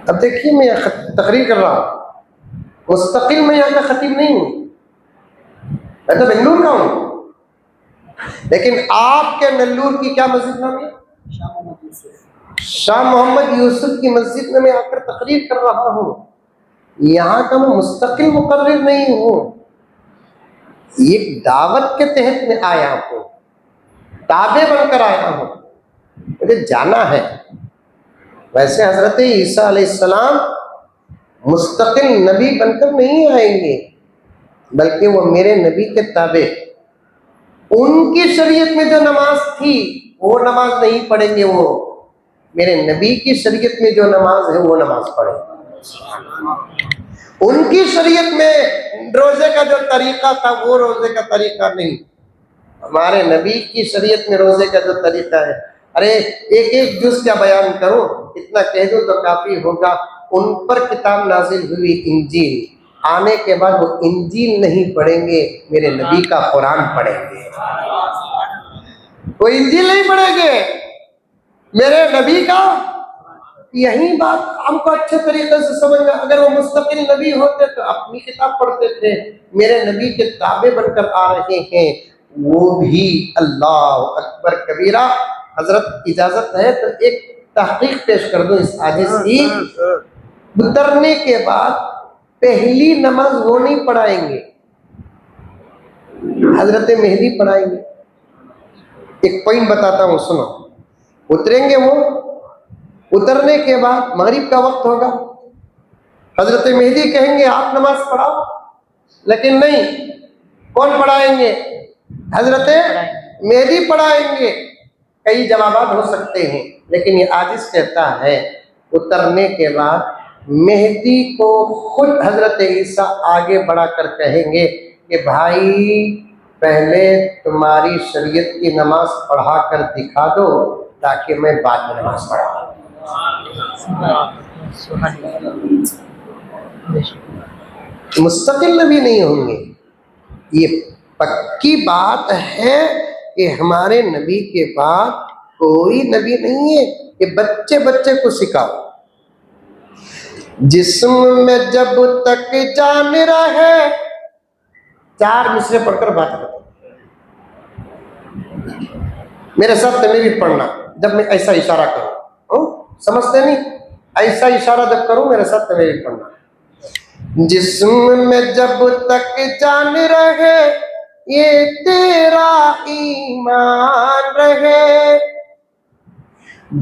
अब देखिए, मैं तकरीर कर रहा हूँ, मुस्तकिल मैं यहाँ का खतीब नहीं हूँ, मैं तो बेंगलुरु का हूँ, लेकिन आपके नेल्लूर की क्या मस्जिद नाम है? शाह मोहम्मद यूसुफ की मस्जिद में मैं आकर तकरीर कर रहा हूँ। यहाँ का मैं मुस्तकिल मुकर्रिर नहीं हूँ, एक दावत के तहत में आया हूँ, ताबे बनकर आया हूँ, मुझे जाना है। वैसे हजरत ईसा अलैहिस्सलाम मुस्तकिल नबी बनकर नहीं आएंगे, बल्कि वो मेरे नबी के ताबे, उनकी शरीयत में जो नमाज थी वो नमाज नहीं पढ़ेंगे, वो मेरे नबी की शरीयत में जो नमाज है वो नमाज पढ़ेंगे। उनकी शरीयत में रोजे का जो तरीका था वो रोजे का तरीका नहीं, हमारे नबी की शरीयत में रोजे का जो तरीका है, अरे एक एक जुज़ क्या बयान करो, इतना कह दो तो काफी होगा। उन पर किताब नाजिल हुई इंजील, आने के बाद वो इंजील नहीं पढ़ेंगे, मेरे नबी का कुरान पढ़ेंगे। वो इंजील नहीं पढ़ेंगे, मेरे नबी का। यही बात हमको अच्छे तरीके से समझना। अगर वो मुस्तकिल नबी होते तो अपनी किताब पढ़ते थे, मेरे नबी के ताबे बनकर आ रहे हैं, वो भी। अल्लाह अकबर कबीरा। हजरत इजाजत है तो एक तहकीक पेश कर दो इस आजिज़ की। उतरने के बाद पहली नमाज वो नहीं पढ़ाएंगे, हजरत मेहदी पढ़ाएंगे। एक पॉइंट बताता हूँ, सुनो। उतरेंगे वो, उतरने के बाद मगरिब का वक्त होगा, हजरत मेहदी कहेंगे आप नमाज पढ़ाओ, लेकिन नहीं, कौन पढ़ाएंगे? हजरत मेहदी पढ़ाएंगे, कई जवाबात हो सकते हैं, लेकिन ये आजिज कहता है उतरने के बाद मेहदी को खुद हजरत ईसा आगे बढ़ाकर कहेंगे कि भाई पहले तुम्हारी शरीयत की नमाज पढ़ा कर दिखा दो ताकि मैं बाद में नमाज पढ़ाऊं। मुस्तकिल नबी नहीं होंगे, ये पक्की बात है कि हमारे नबी के बाद कोई नबी नहीं है। ये बच्चे बच्चे को सिखाओ। जिस्म में जब तक जान रहे, 4 मिसरे पढ़कर बात करो। मेरे साथ तुम्हें भी पढ़ना, जब मैं ऐसा इशारा करूं, समझते नहीं? ऐसा इशारा जब करूं मेरे साथ तुम्हें भी पढ़ना। जिस्म में जब तक जान रहे, ये तेरा ईमान रहे।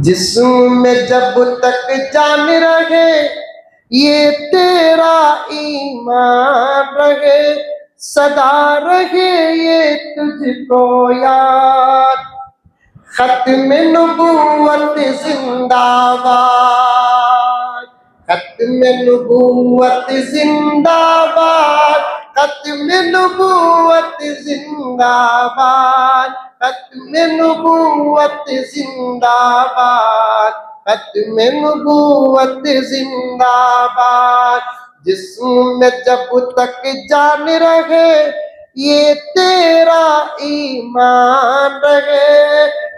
जिस्म में जब तक जान रहे, ये तेरा ईमान रहे। सदा रहे ये तुझको याद, खत्म नबूवत जिंदाबाद, खत्म नबूवत जिंदाबाद, खत्म नबूवत जिंदाबाद, खत्म नबूवत जिंदाबाद, खत्म नबूवत जिंदाबाद। जिस्म जब तक जान रहे, ये तेरा ईमान रहे।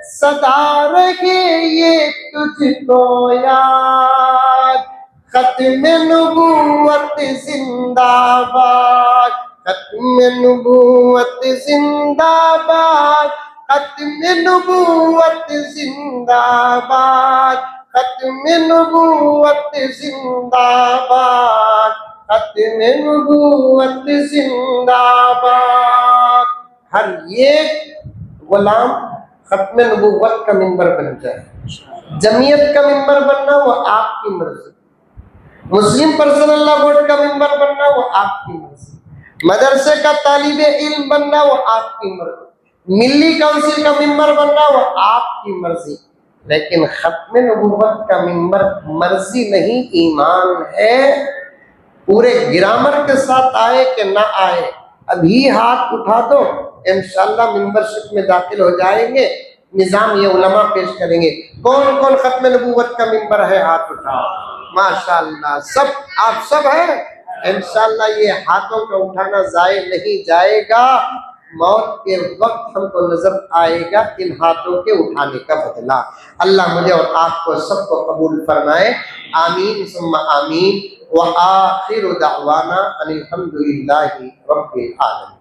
सदा रहे ये तुझको याद, खत्म नबूवत जिंदाबाद, खत्म नबूवत जिंदाबाद, खत्म नबूवत जिंदाबाद, खत्म नबूवत जिंदाबाद, खत्म नबूवत जिंदाबाद। हर एक गुलाम खत्म नबूवत का मिंबर बन जाए। जमीयत का मिंबर बनना वो आपकी मर्जी, मुस्लिम पर्सनल बोर्ड का मिंबर बनना वो आपकी मर्जी, मदरसे का तालिबे इल्म बनना वो आपकी मर्जी, मिली काउंसिल का मिंबर बनना वो आपकी मर्जी। लेकिन खत्म नबूवत का मिंबर मर्जी नहीं, ईमान है। पूरे ग्रामर के साथ आए कि ना आए, अभी हाथ उठा दो, इंशाअल्लाह मेंबरशिप में दाखिल हो जाएंगे। निजाम ये उलमा पेश करेंगे कौन कौन खत्म नबूवत का मिंबर है, हाथ उठाओ। माशाअल्लाह सब, आप सब हैं। इंशाअल्लाह ये हाथों का उठाना जाये नहीं जाएगा। मौत के वक्त हमको नजर आएगा इन हाथों के उठाने का बदला। अल्लाह मुझे और आपको सबको कबूल फरमाए। आमीन सुम्मा आमीन। व आखिरु दावाना अनिल हम्दुलिल्लाहि रब्बिल आलमीन।